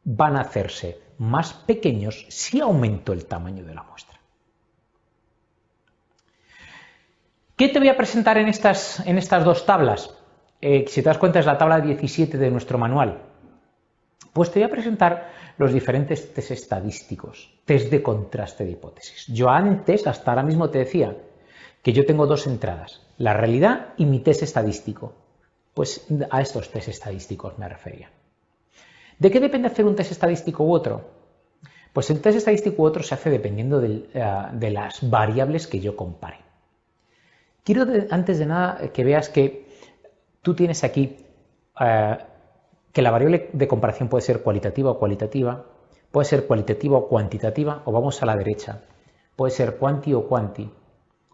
van a hacerse más pequeños si aumento el tamaño de la muestra. ¿Qué te voy a presentar en estas dos tablas? Si te das cuenta es la tabla 17 de nuestro manual. Pues te voy a presentar los diferentes test estadísticos, test de contraste de hipótesis. Yo antes, hasta ahora mismo te decía que yo tengo dos entradas, la realidad y mi test estadístico. Pues a estos test estadísticos me refería. ¿De qué depende hacer un test estadístico u otro? Pues el test estadístico u otro se hace dependiendo de las variables que yo compare. Quiero antes de nada que veas que tú tienes aquí que la variable de comparación puede ser cualitativa o cualitativa, puede ser cualitativa o cuantitativa, o vamos a la derecha, puede ser quanti o quanti,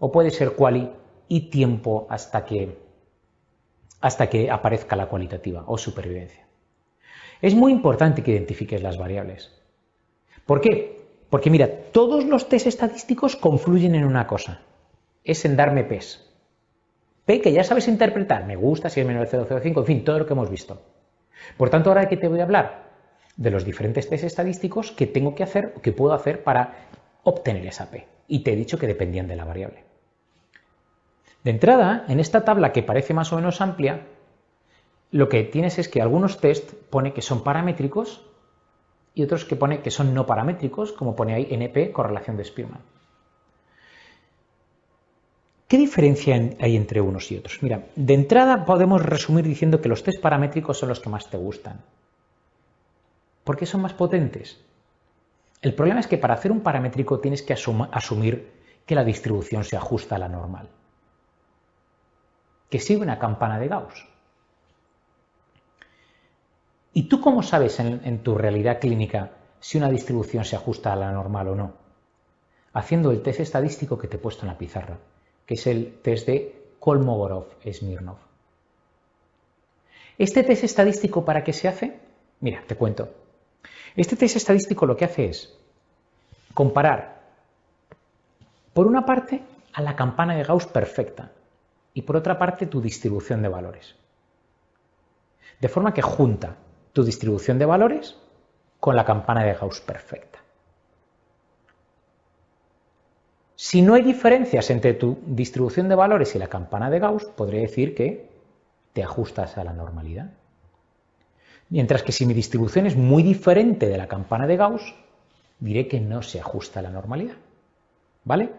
o puede ser quali y tiempo hasta que aparezca la cualitativa o supervivencia. Es muy importante que identifiques las variables. ¿Por qué? Porque mira, todos los test estadísticos confluyen en una cosa, es en darme P's. P que ya sabes interpretar, me gusta, si es menor de 0,05, en fin, todo lo que hemos visto. Por tanto, ahora que te voy a hablar de los diferentes test estadísticos que tengo que hacer, que puedo hacer para obtener esa P. Y te he dicho que dependían de la variable. De entrada, en esta tabla que parece más o menos amplia, lo que tienes es que algunos test pone que son paramétricos y otros que pone que son no paramétricos, como pone ahí NP, correlación de Spearman. ¿Qué diferencia hay entre unos y otros? Mira, de entrada podemos resumir diciendo que los test paramétricos son los que más te gustan. ¿Por qué son más potentes? El problema es que para hacer un paramétrico tienes que asumir que la distribución se ajusta a la normal, que sigue una campana de Gauss. ¿Y tú cómo sabes en tu realidad clínica si una distribución se ajusta a la normal o no? Haciendo el test estadístico que te he puesto en la pizarra, que es el test de Kolmogorov-Smirnov. ¿Este test estadístico para qué se hace? Mira, te cuento. Este test estadístico lo que hace es comparar, por una parte, a la campana de Gauss perfecta y por otra parte tu distribución de valores. De forma que junta tu distribución de valores con la campana de Gauss perfecta. Si no hay diferencias entre tu distribución de valores y la campana de Gauss, podría decir que te ajustas a la normalidad. Mientras que si mi distribución es muy diferente de la campana de Gauss, diré que no se ajusta a la normalidad. ¿Vale?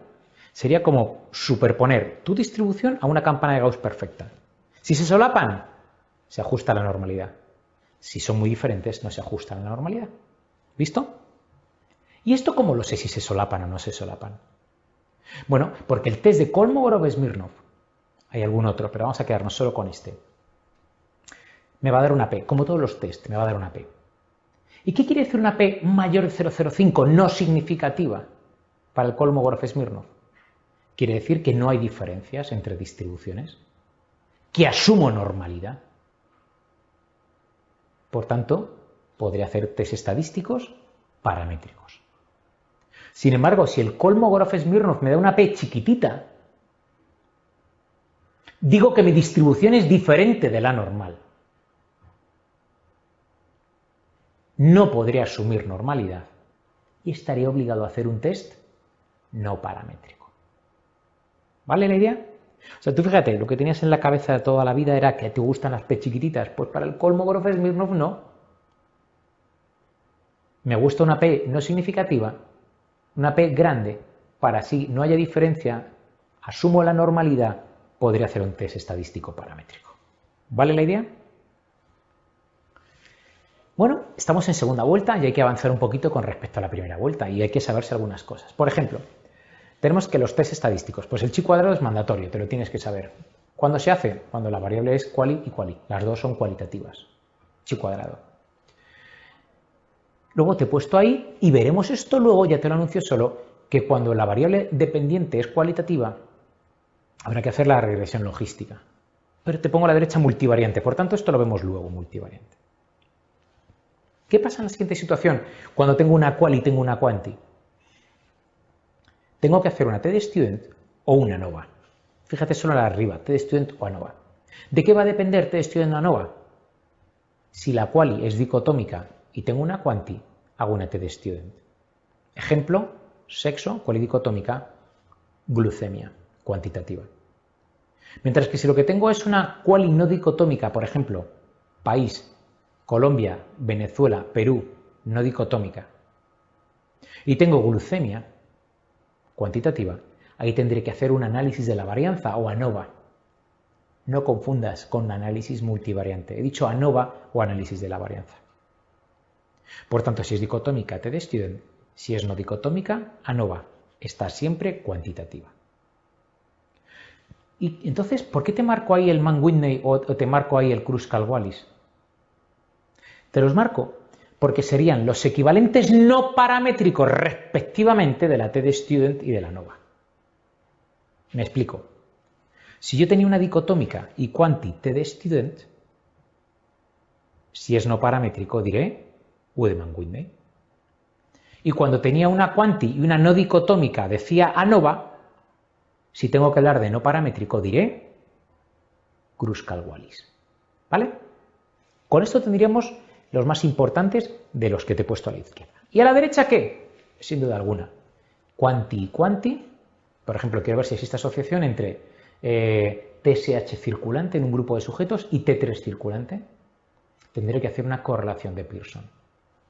Sería como superponer tu distribución a una campana de Gauss perfecta. Si se solapan, se ajusta a la normalidad. Si son muy diferentes, no se ajusta a la normalidad. ¿Visto? ¿Y esto cómo lo sé si se solapan o no se solapan? Bueno, porque el test de Kolmogorov-Smirnov, hay algún otro, pero vamos a quedarnos solo con este, me va a dar una P, como todos los test, me va a dar una P. ¿Y qué quiere decir una P mayor de 0,05 no significativa para el Kolmogorov-Smirnov? Quiere decir que no hay diferencias entre distribuciones, que asumo normalidad. Por tanto, podría hacer test estadísticos paramétricos. Sin embargo, si el Kolmogorov-Smirnov me da una P chiquitita, digo que mi distribución es diferente de la normal. No podré asumir normalidad y estaré obligado a hacer un test no paramétrico. ¿Vale la idea? O sea, tú fíjate, lo que tenías en la cabeza de toda la vida era que te gustan las P chiquititas. Pues para el Kolmogorov-Smirnov no. Me gusta una P no significativa, una P grande, para así no haya diferencia, asumo la normalidad, podría hacer un test estadístico paramétrico. ¿Vale la idea? Bueno, estamos en segunda vuelta y hay que avanzar un poquito con respecto a la primera vuelta y hay que saberse algunas cosas. Por ejemplo, tenemos que los test estadísticos, pues el chi cuadrado es mandatorio, te lo tienes que saber. ¿Cuándo se hace? Cuando la variable es quali y quali, las dos son cualitativas, chi cuadrado. Luego te he puesto ahí y veremos esto luego, ya te lo anuncio solo, que cuando la variable dependiente es cualitativa, habrá que hacer la regresión logística. Pero te pongo a la derecha multivariante, por tanto esto lo vemos luego, multivariante. ¿Qué pasa en la siguiente situación cuando tengo una quali y tengo una quanti? Tengo que hacer una t-student o una ANOVA. Fíjate solo a la arriba, t-student o ANOVA. ¿De qué va a depender t-student o ANOVA? Si la quali es dicotómica y tengo una quanti, hago una t-student. Ejemplo, sexo, quali dicotómica, glucemia, cuantitativa. Mientras que si lo que tengo es una quali no dicotómica, por ejemplo, país, Colombia, Venezuela, Perú, no dicotómica, y tengo glucemia, cuantitativa, Ahí tendré que hacer un análisis de la varianza o ANOVA. No confundas con análisis multivariante. He dicho ANOVA o análisis de la varianza. Por tanto, si es dicotómica, TD-student. Si es no dicotómica, ANOVA. Está siempre cuantitativa. Y entonces, ¿por qué te marco ahí el Mann-Whitney o te marco ahí el Kruskal-Wallis? Te los marco porque serían los equivalentes no paramétricos respectivamente de la TD-student y de la ANOVA. Me explico. Si yo tenía una dicotómica y quanti TD-student, si es no paramétrico diré U de Mann-Whitney. Y cuando tenía una quanti y una no dicotómica decía ANOVA, si tengo que hablar de no paramétrico diré Kruskal-Wallis. ¿Vale? Con esto tendríamos los más importantes de los que te he puesto a la izquierda. ¿Y a la derecha qué? Sin duda alguna. Quanti y quanti. Por ejemplo, quiero ver si existe asociación entre TSH circulante en un grupo de sujetos y T3 circulante. Tendré que hacer una correlación de Pearson.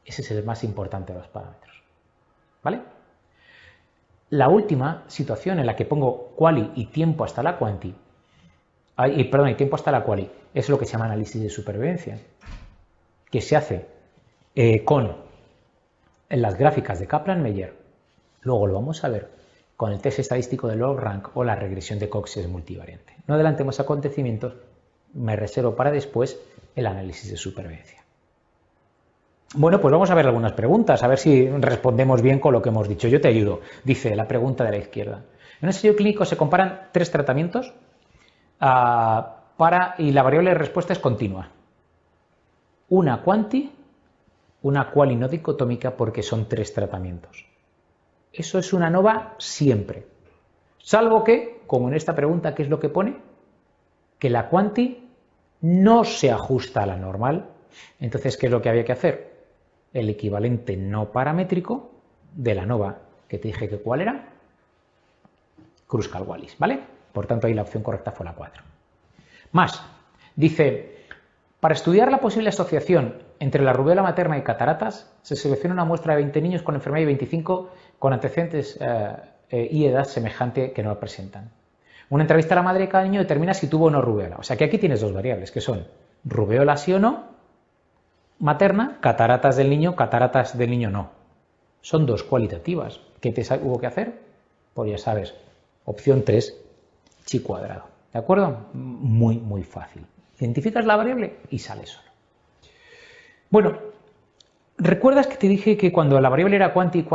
Ese es el más importante de los parámetros. ¿Vale? La última situación en la que pongo quali y tiempo hasta la quanti, y tiempo hasta la quali, es lo que se llama análisis de supervivencia, que se hace con las gráficas de Kaplan-Meier. Luego lo vamos a ver con el test estadístico de log-rank o la regresión de Cox si es multivariante. No adelantemos acontecimientos, me reservo para después el análisis de supervivencia. Bueno, pues vamos a ver algunas preguntas, a ver si respondemos bien con lo que hemos dicho. Yo te ayudo, dice la pregunta de la izquierda. En un ensayo clínico se comparan 3 tratamientos y la variable de respuesta es continua. Una quanti, una quali no dicotómica porque son 3 tratamientos. Eso es una ANOVA siempre. Salvo que, como en esta pregunta, ¿qué es lo que pone? Que la quanti no se ajusta a la normal. Entonces, ¿qué es lo que había que hacer? El equivalente no paramétrico de la ANOVA, que te dije que cuál era, Kruskal-Wallis, ¿vale? Por tanto, ahí la opción correcta fue la 4. Más, dice, para estudiar la posible asociación entre la rubéola materna y cataratas, se selecciona una muestra de 20 niños con enfermedad y 25 con antecedentes y edad semejante que no la presentan. Una entrevista a la madre de cada niño determina si tuvo o no rubéola. O sea que aquí tienes 2 variables, que son rubéola sí o no, materna, cataratas del niño no. Son 2 cualitativas. ¿Qué te hubo que hacer? Pues ya sabes, opción 3, chi cuadrado. ¿De acuerdo? Muy, muy fácil. Identificas la variable y sale solo. Bueno, ¿recuerdas que te dije que cuando la variable era quanti,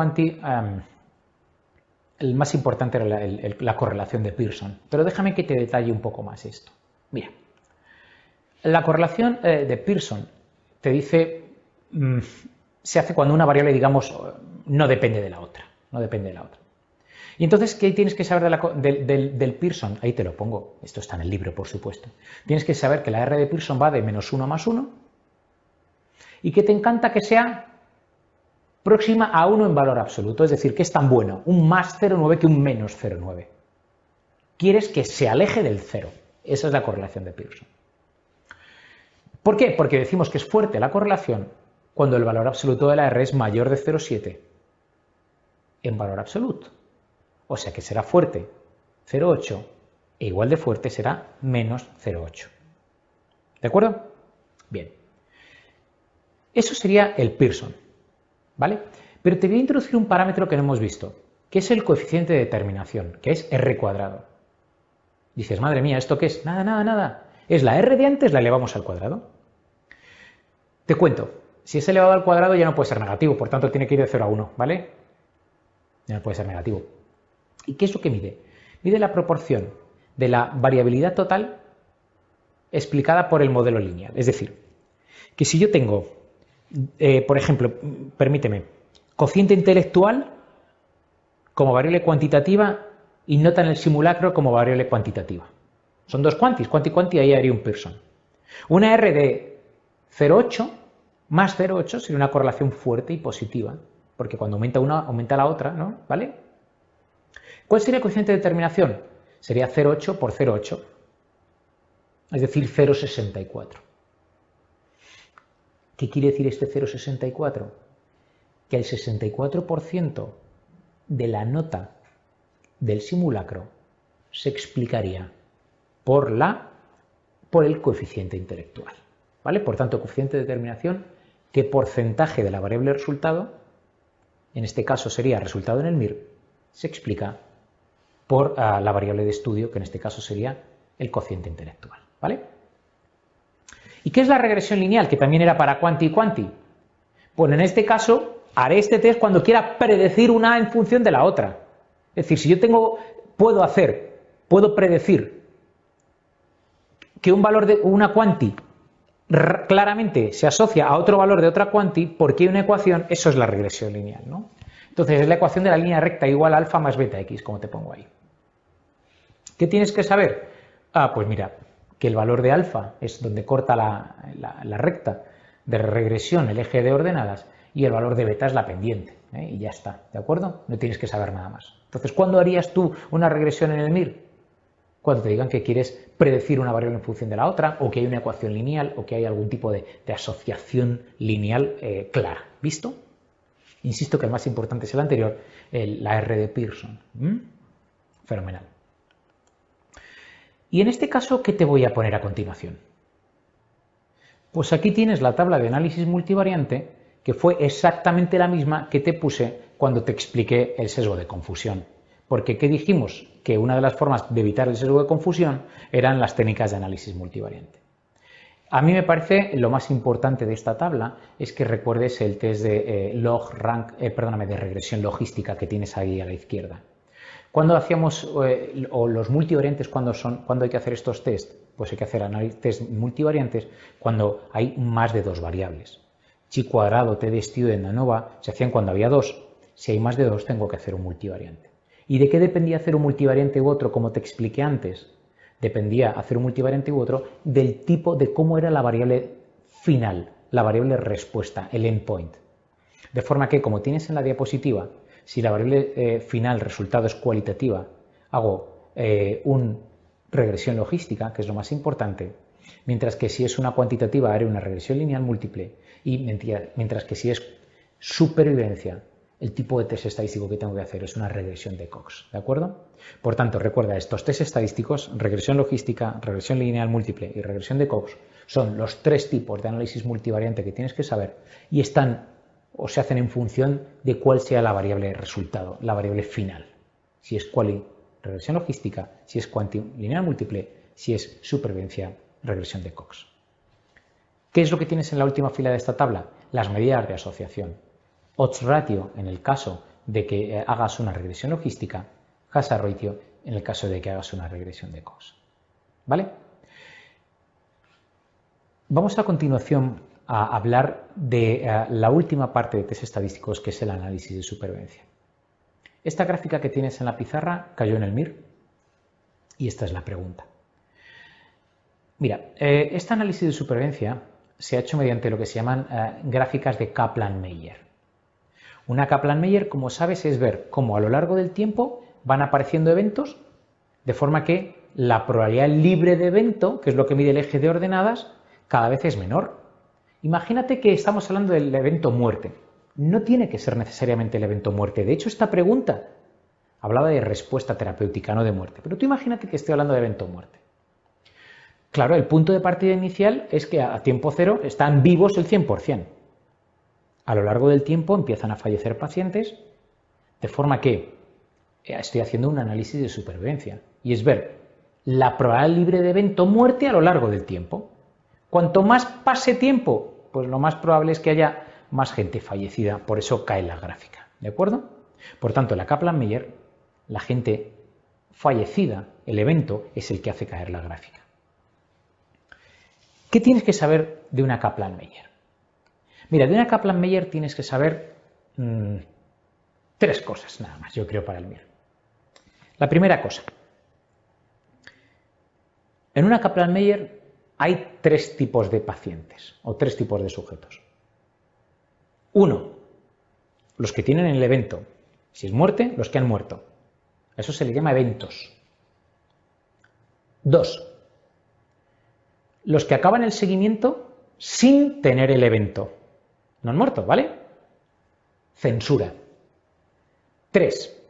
el más importante era la correlación de Pearson? Pero déjame que te detalle un poco más esto. Mira, la correlación de Pearson te dice, se hace cuando una variable, digamos, no depende de la otra. No depende de la otra. Y entonces, ¿qué tienes que saber del Pearson? Ahí te lo pongo. Esto está en el libro, por supuesto. Tienes que saber que la R de Pearson va de -1 a +1 y que te encanta que sea próxima a 1 en valor absoluto. Es decir, que es tan bueno un más 0,9 que un menos 0,9. Quieres que se aleje del 0. Esa es la correlación de Pearson. ¿Por qué? Porque decimos que es fuerte la correlación cuando el valor absoluto de la R es mayor de 0,7 en valor absoluto. O sea que será fuerte 0,8 e igual de fuerte será menos 0,8. ¿De acuerdo? Bien. Eso sería el Pearson, ¿vale? Pero te voy a introducir un parámetro que no hemos visto, que es el coeficiente de determinación, que es R cuadrado. Dices, madre mía, ¿esto qué es? Nada, nada, nada. Es la R de antes, la elevamos al cuadrado. Te cuento, si es elevado al cuadrado ya no puede ser negativo, por tanto tiene que ir de 0 a 1, ¿vale? Ya no puede ser negativo. ¿Y qué es lo que mide? Mide la proporción de la variabilidad total explicada por el modelo lineal. Es decir, que si yo tengo, por ejemplo, permíteme, cociente intelectual como variable cuantitativa y nota en el simulacro como variable cuantitativa. Son 2 cuantis, quanti, ahí haría un Pearson. Una R de 0,8 más 0,8 sería una correlación fuerte y positiva, porque cuando aumenta una, aumenta la otra, ¿no? ¿Vale? ¿Cuál sería el coeficiente de determinación? Sería 0,8 por 0,8, es decir, 0,64. ¿Qué quiere decir este 0,64? Que el 64% de la nota del simulacro se explicaría por el coeficiente intelectual, ¿vale? Por tanto, coeficiente de determinación, ¿qué porcentaje de la variable resultado, en este caso sería resultado en el MIR, se explica por la variable de estudio, que en este caso sería el cociente intelectual, ¿vale? ¿Y qué es la regresión lineal? Que también era para cuanti y cuanti. Bueno, en este caso haré este test cuando quiera predecir una en función de la otra. Es decir, si yo puedo predecir que un valor de una cuanti claramente se asocia a otro valor de otra cuanti porque hay una ecuación, eso es la regresión lineal, ¿no? Entonces es la ecuación de la línea recta igual a alfa más beta x, como te pongo ahí. ¿Qué tienes que saber? Pues mira, que el valor de alfa es donde corta la recta de regresión, el eje de ordenadas, y el valor de beta es la pendiente, ¿eh? Y ya está, ¿de acuerdo? No tienes que saber nada más. Entonces, ¿cuándo harías tú una regresión en el MIR? Cuando te digan que quieres predecir una variable en función de la otra, o que hay una ecuación lineal, o que hay algún tipo de asociación lineal clara. ¿Visto? Insisto que el más importante es el anterior, la R de Pearson. Fenomenal. Y en este caso, ¿qué te voy a poner a continuación? Pues aquí tienes la tabla de análisis multivariante, que fue exactamente la misma que te puse cuando te expliqué el sesgo de confusión. Porque ¿qué dijimos? Que una de las formas de evitar el sesgo de confusión eran las técnicas de análisis multivariante. A mí me parece lo más importante de esta tabla es que recuerdes el test de de regresión logística que tienes ahí a la izquierda. ¿Cuándo hacíamos o los multivariantes cuando hay que hacer estos test? Pues hay que hacer test multivariantes cuando hay más de dos variables. Chi cuadrado, T de student, ANOVA se hacían cuando había dos. Si hay más de dos, tengo que hacer un multivariante. ¿Y de qué dependía hacer un multivariante u otro, como te expliqué antes? Dependía hacer un multivariante u otro del tipo de cómo era la variable final, la variable respuesta, el endpoint. De forma que, como tienes en la diapositiva, si la variable final resultado es cualitativa, hago una regresión logística, que es lo más importante, mientras que si es una cuantitativa haré una regresión lineal múltiple, y mientras que si es supervivencia, el tipo de test estadístico que tengo que hacer es una regresión de Cox, ¿de acuerdo? Por tanto, recuerda, estos test estadísticos, regresión logística, regresión lineal múltiple y regresión de Cox, son los tres tipos de análisis multivariante que tienes que saber y están o se hacen en función de cuál sea la variable resultado, la variable final. Si es quali, regresión logística, si es quanti, lineal múltiple, si es supervivencia, regresión de Cox. ¿Qué es lo que tienes en la última fila de esta tabla? Las medidas de asociación. Odds ratio en el caso de que hagas una regresión logística, hazard ratio en el caso de que hagas una regresión de Cox. ¿Vale? Vamos a continuación a hablar de la última parte de test estadísticos, que es el análisis de supervivencia. Esta gráfica que tienes en la pizarra cayó en el MIR y esta es la pregunta. Mira, este análisis de supervivencia se ha hecho mediante lo que se llaman gráficas de Kaplan-Meier. Una Kaplan-Meier, como sabes, es ver cómo a lo largo del tiempo van apareciendo eventos, de forma que la probabilidad libre de evento, que es lo que mide el eje de ordenadas, cada vez es menor. Imagínate que estamos hablando del evento muerte. No tiene que ser necesariamente el evento muerte. De hecho, esta pregunta hablaba de respuesta terapéutica, no de muerte. Pero tú imagínate que estoy hablando de evento muerte. Claro, el punto de partida inicial es que a tiempo cero están vivos el 100%. A lo largo del tiempo empiezan a fallecer pacientes, de forma que estoy haciendo un análisis de supervivencia. Y es ver la probabilidad libre de evento muerte a lo largo del tiempo. Cuanto más pase tiempo, pues lo más probable es que haya más gente fallecida, por eso cae la gráfica, ¿de acuerdo? Por tanto, la Kaplan-Meier, la gente fallecida, el evento, es el que hace caer la gráfica. ¿Qué tienes que saber de una Kaplan-Meier? Mira, de una Kaplan-Meier tienes que saber tres cosas nada más, yo creo, para el MIR. La primera cosa, en una Kaplan-Meier hay tres tipos de pacientes o tres tipos de sujetos. Uno, los que tienen el evento. Si es muerte, los que han muerto. Eso se le llama eventos. Dos, los que acaban el seguimiento sin tener el evento. No han muerto, ¿vale? Censura. Tres,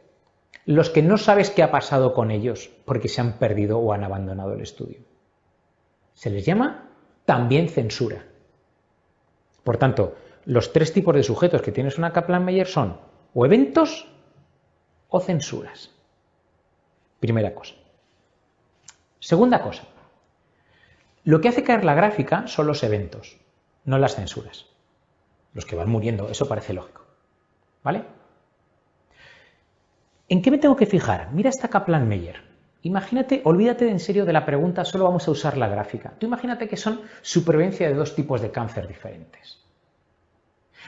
los que no sabes qué ha pasado con ellos porque se han perdido o han abandonado el estudio. Se les llama también censura. Por tanto, los tres tipos de sujetos que tienes una Kaplan-Meier son o eventos o censuras. Primera cosa. Segunda cosa. Lo que hace caer la gráfica son los eventos, no las censuras. Los que van muriendo, eso parece lógico. ¿Vale? ¿En qué me tengo que fijar? Mira esta Kaplan-Meier. Imagínate, olvídate en serio de la pregunta, solo vamos a usar la gráfica. Tú imagínate que son supervivencia de dos tipos de cáncer diferentes.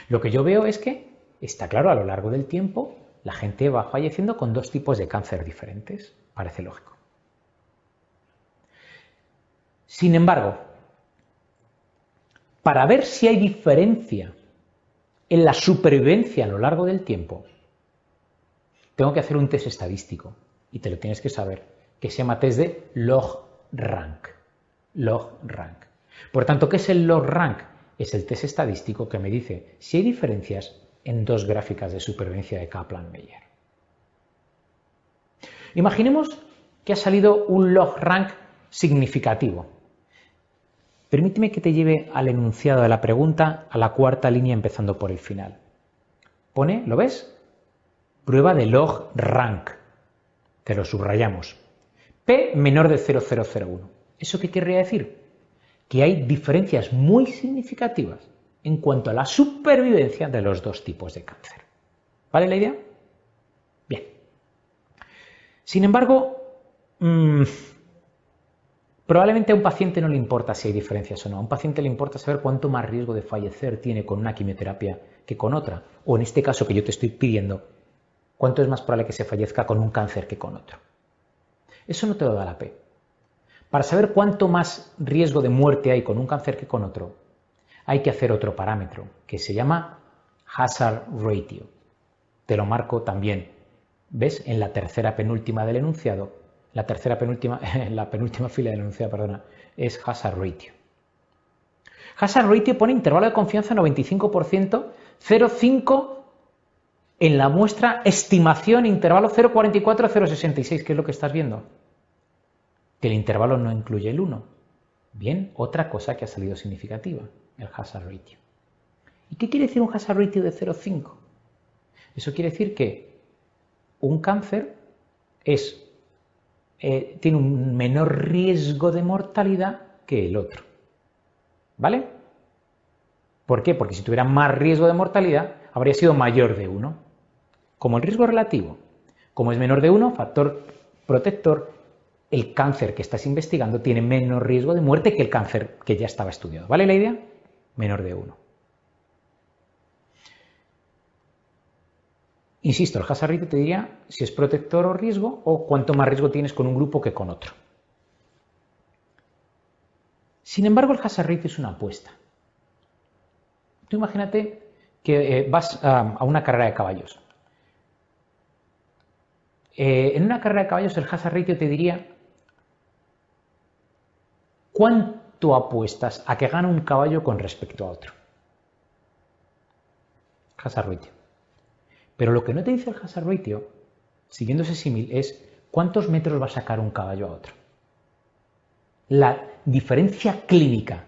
Lo que yo veo es que, está claro, a lo largo del tiempo, la gente va falleciendo con dos tipos de cáncer diferentes. Parece lógico. Sin embargo, para ver si hay diferencia en la supervivencia a lo largo del tiempo, tengo que hacer un test estadístico, y te lo tienes que saber, que se llama test de log-rank. Log-rank. Por tanto, ¿qué es el log-rank? Es el test estadístico que me dice si hay diferencias en dos gráficas de supervivencia de Kaplan-Meier. Imaginemos que ha salido un log-rank significativo. Permíteme que te lleve al enunciado de la pregunta, a la cuarta línea empezando por el final. Pone, ¿lo ves? Prueba de log-rank. Te lo subrayamos. P menor de 0,001. ¿Eso qué querría decir? Que hay diferencias muy significativas en cuanto a la supervivencia de los dos tipos de cáncer. ¿Vale la idea? Bien. Sin embargo, probablemente a un paciente no le importa si hay diferencias o no. A un paciente le importa saber cuánto más riesgo de fallecer tiene con una quimioterapia que con otra. O en este caso que yo te estoy pidiendo, cuánto es más probable que se fallezca con un cáncer que con otro. Eso no te lo da la P. Para saber cuánto más riesgo de muerte hay con un cáncer que con otro, hay que hacer otro parámetro que se llama hazard ratio. Te lo marco también. ¿Ves? En la tercera penúltima del enunciado, la penúltima fila del enunciado, perdona, es hazard ratio. Hazard ratio pone intervalo de confianza 95%, 0,5 en la muestra estimación intervalo 0,44 a 0,66. ¿Qué es lo que estás viendo? Que el intervalo no incluye el 1. Bien, otra cosa que ha salido significativa, el hazard ratio. ¿Y qué quiere decir un hazard ratio de 0,5? Eso quiere decir que un cáncer tiene un menor riesgo de mortalidad que el otro. ¿Vale? ¿Por qué? Porque si tuviera más riesgo de mortalidad, habría sido mayor de 1. Como el riesgo relativo, como es menor de 1, factor protector, el cáncer que estás investigando tiene menos riesgo de muerte que el cáncer que ya estaba estudiado. ¿Vale la idea? Menor de 1. Insisto, el hazard ratio te diría si es protector o riesgo o cuánto más riesgo tienes con un grupo que con otro. Sin embargo, el hazard ratio es una apuesta. Tú imagínate que vas a una carrera de caballos. En una carrera de caballos el hazard ratio te diría cuánto apuestas a que gane un caballo con respecto a otro. Hazard ratio. Pero lo que no te dice el hazard ratio, siguiendo ese símil, es cuántos metros va a sacar un caballo a otro. La diferencia clínica,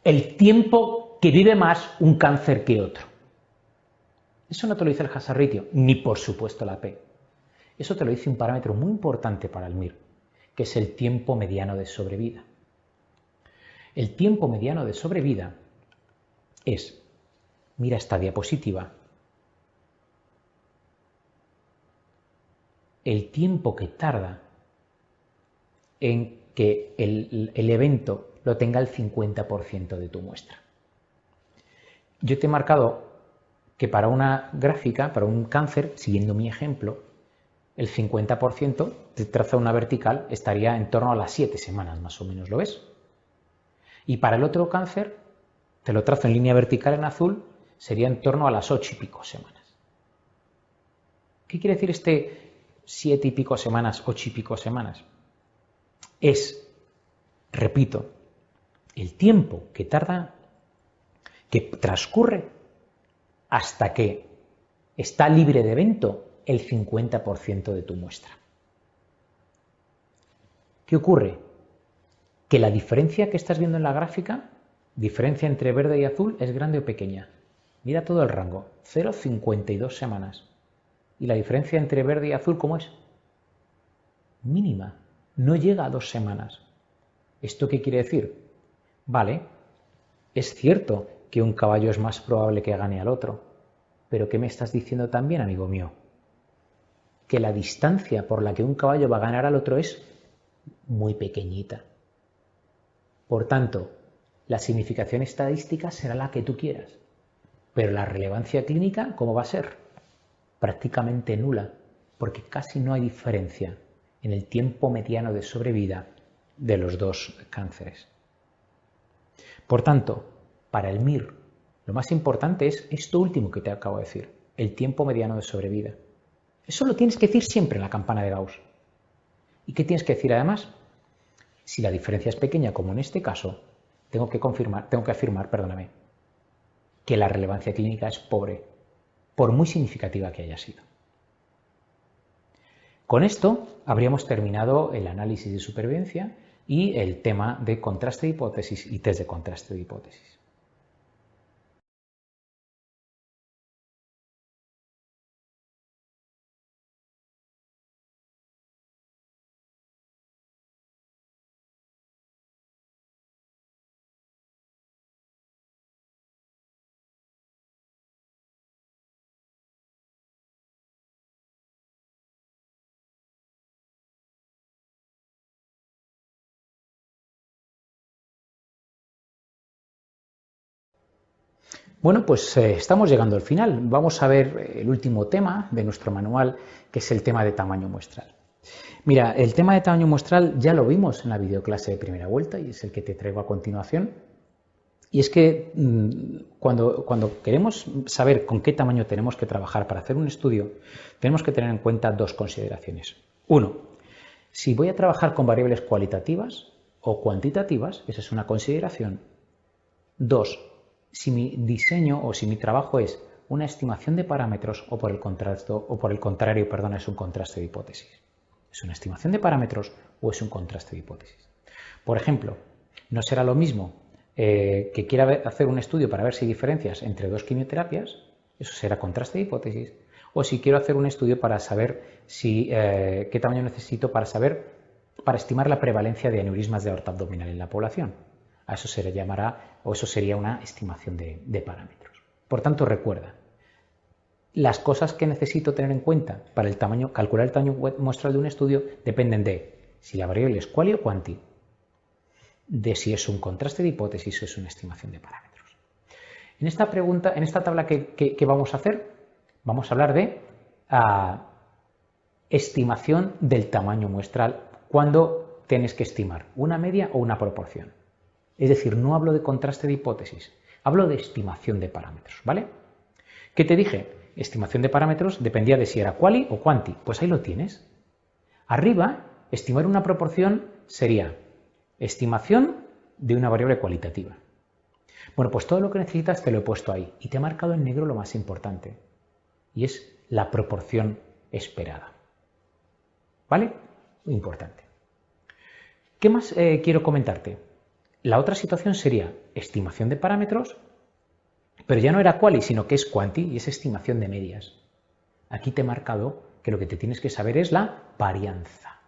el tiempo que vive más un cáncer que otro. Eso no te lo dice el hazard ratio, ni por supuesto la P. Eso te lo dice un parámetro muy importante para el MIR, que es el tiempo mediano de sobrevida. El tiempo mediano de sobrevida es, mira esta diapositiva, el tiempo que tarda en que el evento lo tenga el 50% de tu muestra. Yo te he marcado que para una gráfica, para un cáncer, siguiendo mi ejemplo, el 50% te traza una vertical, estaría en torno a las 7 semanas más o menos, ¿lo ves? Y para el otro cáncer, te lo trazo en línea vertical en azul, sería en torno a las 8 y pico semanas. ¿Qué quiere decir este 7 y pico semanas, 8 y pico semanas? Es, repito, el tiempo que tarda, que transcurre hasta que está libre de evento el 50% de tu muestra. ¿Qué ocurre? Que la diferencia que estás viendo en la gráfica, diferencia entre verde y azul, es grande o pequeña. Mira todo el rango, 0,52 semanas. ¿Y la diferencia entre verde y azul cómo es? Mínima, no llega a 2 semanas. ¿Esto qué quiere decir? Vale, es cierto que un caballo es más probable que gane al otro, pero ¿qué me estás diciendo también, amigo mío? Que la distancia por la que un caballo va a ganar al otro es muy pequeñita. Por tanto, la significación estadística será la que tú quieras, pero la relevancia clínica, ¿cómo va a ser? Prácticamente nula, porque casi no hay diferencia en el tiempo mediano de sobrevida de los dos cánceres. Por tanto, para el MIR, lo más importante es esto último que te acabo de decir, el tiempo mediano de sobrevida. Eso lo tienes que decir siempre en la campana de Gauss. ¿Y qué tienes que decir además? Si la diferencia es pequeña, como en este caso, tengo que afirmar, que la relevancia clínica es pobre, por muy significativa que haya sido. Con esto habríamos terminado el análisis de supervivencia y el tema de contraste de hipótesis y test de contraste de hipótesis. Bueno, pues estamos llegando al final. Vamos a ver el último tema de nuestro manual, que es el tema de tamaño muestral. Mira, el tema de tamaño muestral ya lo vimos en la videoclase de primera vuelta y es el que te traigo a continuación. Y es que cuando queremos saber con qué tamaño tenemos que trabajar para hacer un estudio, tenemos que tener en cuenta dos consideraciones. Uno, si voy a trabajar con variables cualitativas o cuantitativas, esa es una consideración. Dos, si mi diseño o si mi trabajo es una estimación de parámetros o por el contrario, es un contraste de hipótesis. ¿Es una estimación de parámetros o es un contraste de hipótesis? Por ejemplo, no será lo mismo que quiera hacer un estudio para ver si hay diferencias entre dos quimioterapias, eso será contraste de hipótesis, o si quiero hacer un estudio para saber qué tamaño necesito para estimar la prevalencia de aneurismas de aorta abdominal en la población. A eso se le llamará, o eso sería una estimación de parámetros. Por tanto, recuerda, las cosas que necesito tener en cuenta para calcular el tamaño muestral de un estudio dependen de si la variable es quali o quanti, de si es un contraste de hipótesis o es una estimación de parámetros. En esta tabla que vamos a hacer, vamos a hablar de estimación del tamaño muestral cuando tienes que estimar una media o una proporción. Es decir, no hablo de contraste de hipótesis, hablo de estimación de parámetros, ¿vale? ¿Qué te dije? Estimación de parámetros dependía de si era quali o quanti. Pues ahí lo tienes. Arriba, estimar una proporción sería estimación de una variable cualitativa. Bueno, pues todo lo que necesitas te lo he puesto ahí y te he marcado en negro lo más importante y es la proporción esperada. ¿Vale? Muy importante. ¿Qué más quiero comentarte? La otra situación sería estimación de parámetros, pero ya no era quali, sino que es quanti y es estimación de medias. Aquí te he marcado que lo que te tienes que saber es la varianza.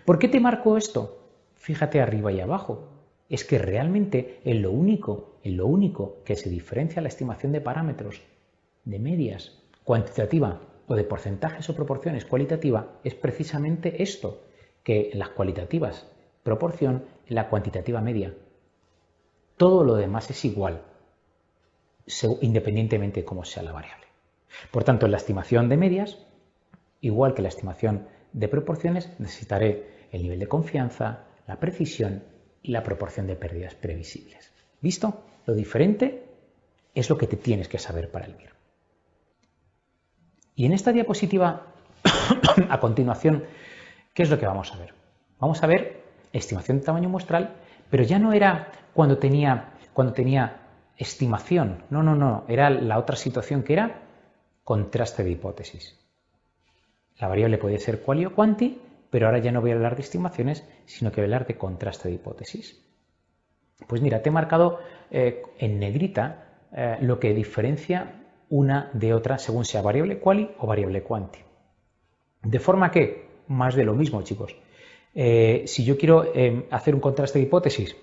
¿Por qué te marco esto? Fíjate arriba y abajo. Es que realmente en lo único que se diferencia la estimación de parámetros de medias cuantitativa o de porcentajes o proporciones cualitativa es precisamente esto, que en las cualitativas proporción, en la cuantitativa media. Todo lo demás es igual, independientemente de cómo sea la variable. Por tanto, en la estimación de medias, igual que la estimación de proporciones, necesitaré el nivel de confianza, la precisión y la proporción de pérdidas previsibles. ¿Visto? Lo diferente es lo que te tienes que saber para el MIR. Y en esta diapositiva, a continuación, ¿qué es lo que vamos a ver? Vamos a ver estimación de tamaño muestral, pero ya no era cuando tenía estimación. No. Era la otra situación que era contraste de hipótesis. La variable puede ser quali o quanti, pero ahora ya no voy a hablar de estimaciones, sino que voy a hablar de contraste de hipótesis. Pues mira, te he marcado en negrita lo que diferencia una de otra según sea variable quali o variable quanti. De forma que, más de lo mismo, chicos, si yo quiero hacer un contraste de hipótesis,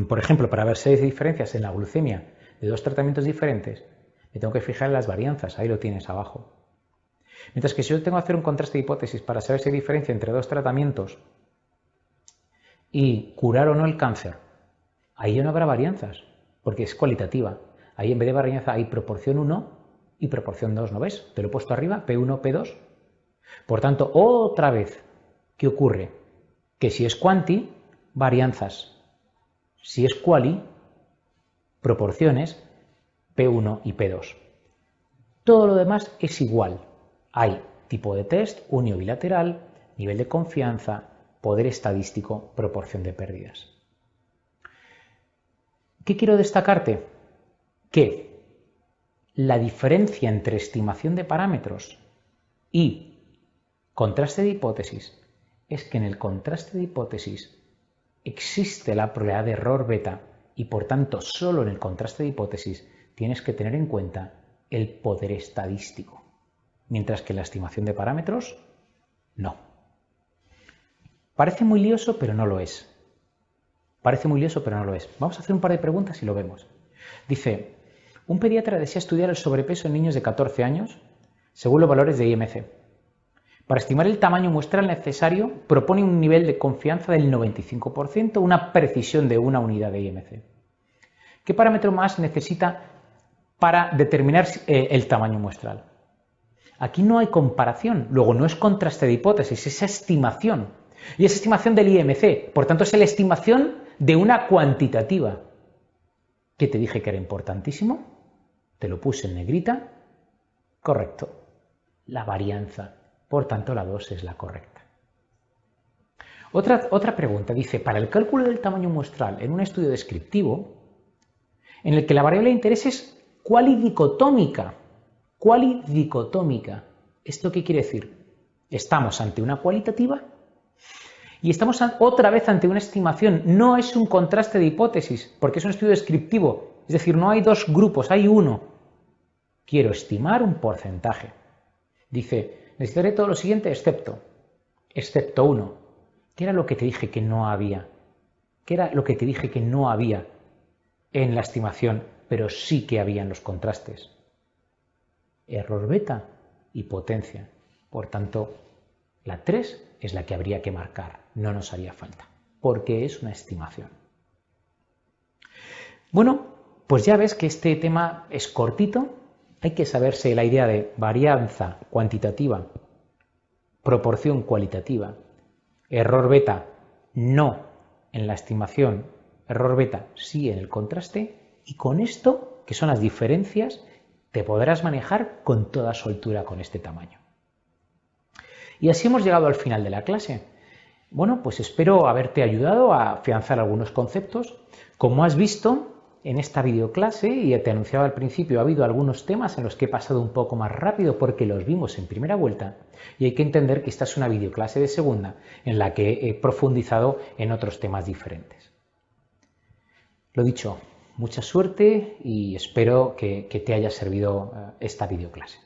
por ejemplo, para ver si hay diferencias en la glucemia de dos tratamientos diferentes, me tengo que fijar en las varianzas, ahí lo tienes abajo. Mientras que si yo tengo que hacer un contraste de hipótesis para saber si hay diferencia entre dos tratamientos y curar o no el cáncer, ahí ya no habrá varianzas, porque es cualitativa. Ahí en vez de varianza hay proporción 1 y proporción 2, ¿no ves? Te lo he puesto arriba, P1, P2. Por tanto, otra vez, ¿qué ocurre? Que si es quanti, varianzas. Si es quali, proporciones, P1 y P2. Todo lo demás es igual. Hay tipo de test, unio bilateral, nivel de confianza, poder estadístico, proporción de pérdidas. ¿Qué quiero destacarte? Que la diferencia entre estimación de parámetros y contraste de hipótesis es que en el contraste de hipótesis existe la probabilidad de error beta y por tanto solo en el contraste de hipótesis tienes que tener en cuenta el poder estadístico, mientras que en la estimación de parámetros no. Parece muy lioso, pero no lo es. Parece muy lioso, pero no lo es. Vamos a hacer un par de preguntas y lo vemos. Dice, un pediatra desea estudiar el sobrepeso en niños de 14 años según los valores de IMC. Para estimar el tamaño muestral necesario, propone un nivel de confianza del 95%, una precisión de 1 unidad de IMC. ¿Qué parámetro más necesita para determinar el tamaño muestral? Aquí no hay comparación, luego no es contraste de hipótesis, es estimación. Y es estimación del IMC, por tanto es la estimación de una cuantitativa. ¿Qué te dije que era importantísimo? Te lo puse en negrita. Correcto. La varianza. Por tanto, la 2 es la correcta. Otra pregunta dice, para el cálculo del tamaño muestral en un estudio descriptivo, en el que la variable de interés es cualidicotómica. Cualidicotómica. ¿Esto qué quiere decir? Estamos ante una cualitativa y estamos otra vez ante una estimación. No es un contraste de hipótesis, porque es un estudio descriptivo. Es decir, no hay dos grupos, hay uno. Quiero estimar un porcentaje. Dice, necesitaré todo lo siguiente excepto uno. ¿Qué era lo que te dije que no había? ¿Qué era lo que te dije que no había en la estimación, pero sí que había en los contrastes? Error beta y potencia. Por tanto, la 3 es la que habría que marcar, no nos haría falta, porque es una estimación. Bueno, pues ya ves que este tema es cortito, hay que saberse la idea de varianza cuantitativa, proporción cualitativa, error beta no en la estimación, error beta sí en el contraste, y con esto, que son las diferencias, te podrás manejar con toda soltura con este tamaño. Y así hemos llegado al final de la clase. Bueno, pues espero haberte ayudado a afianzar algunos conceptos. Como has visto en esta videoclase, y te anunciaba al principio, ha habido algunos temas en los que he pasado un poco más rápido porque los vimos en primera vuelta, y hay que entender que esta es una videoclase de segunda en la que he profundizado en otros temas diferentes. Lo dicho, mucha suerte y espero que te haya servido esta videoclase.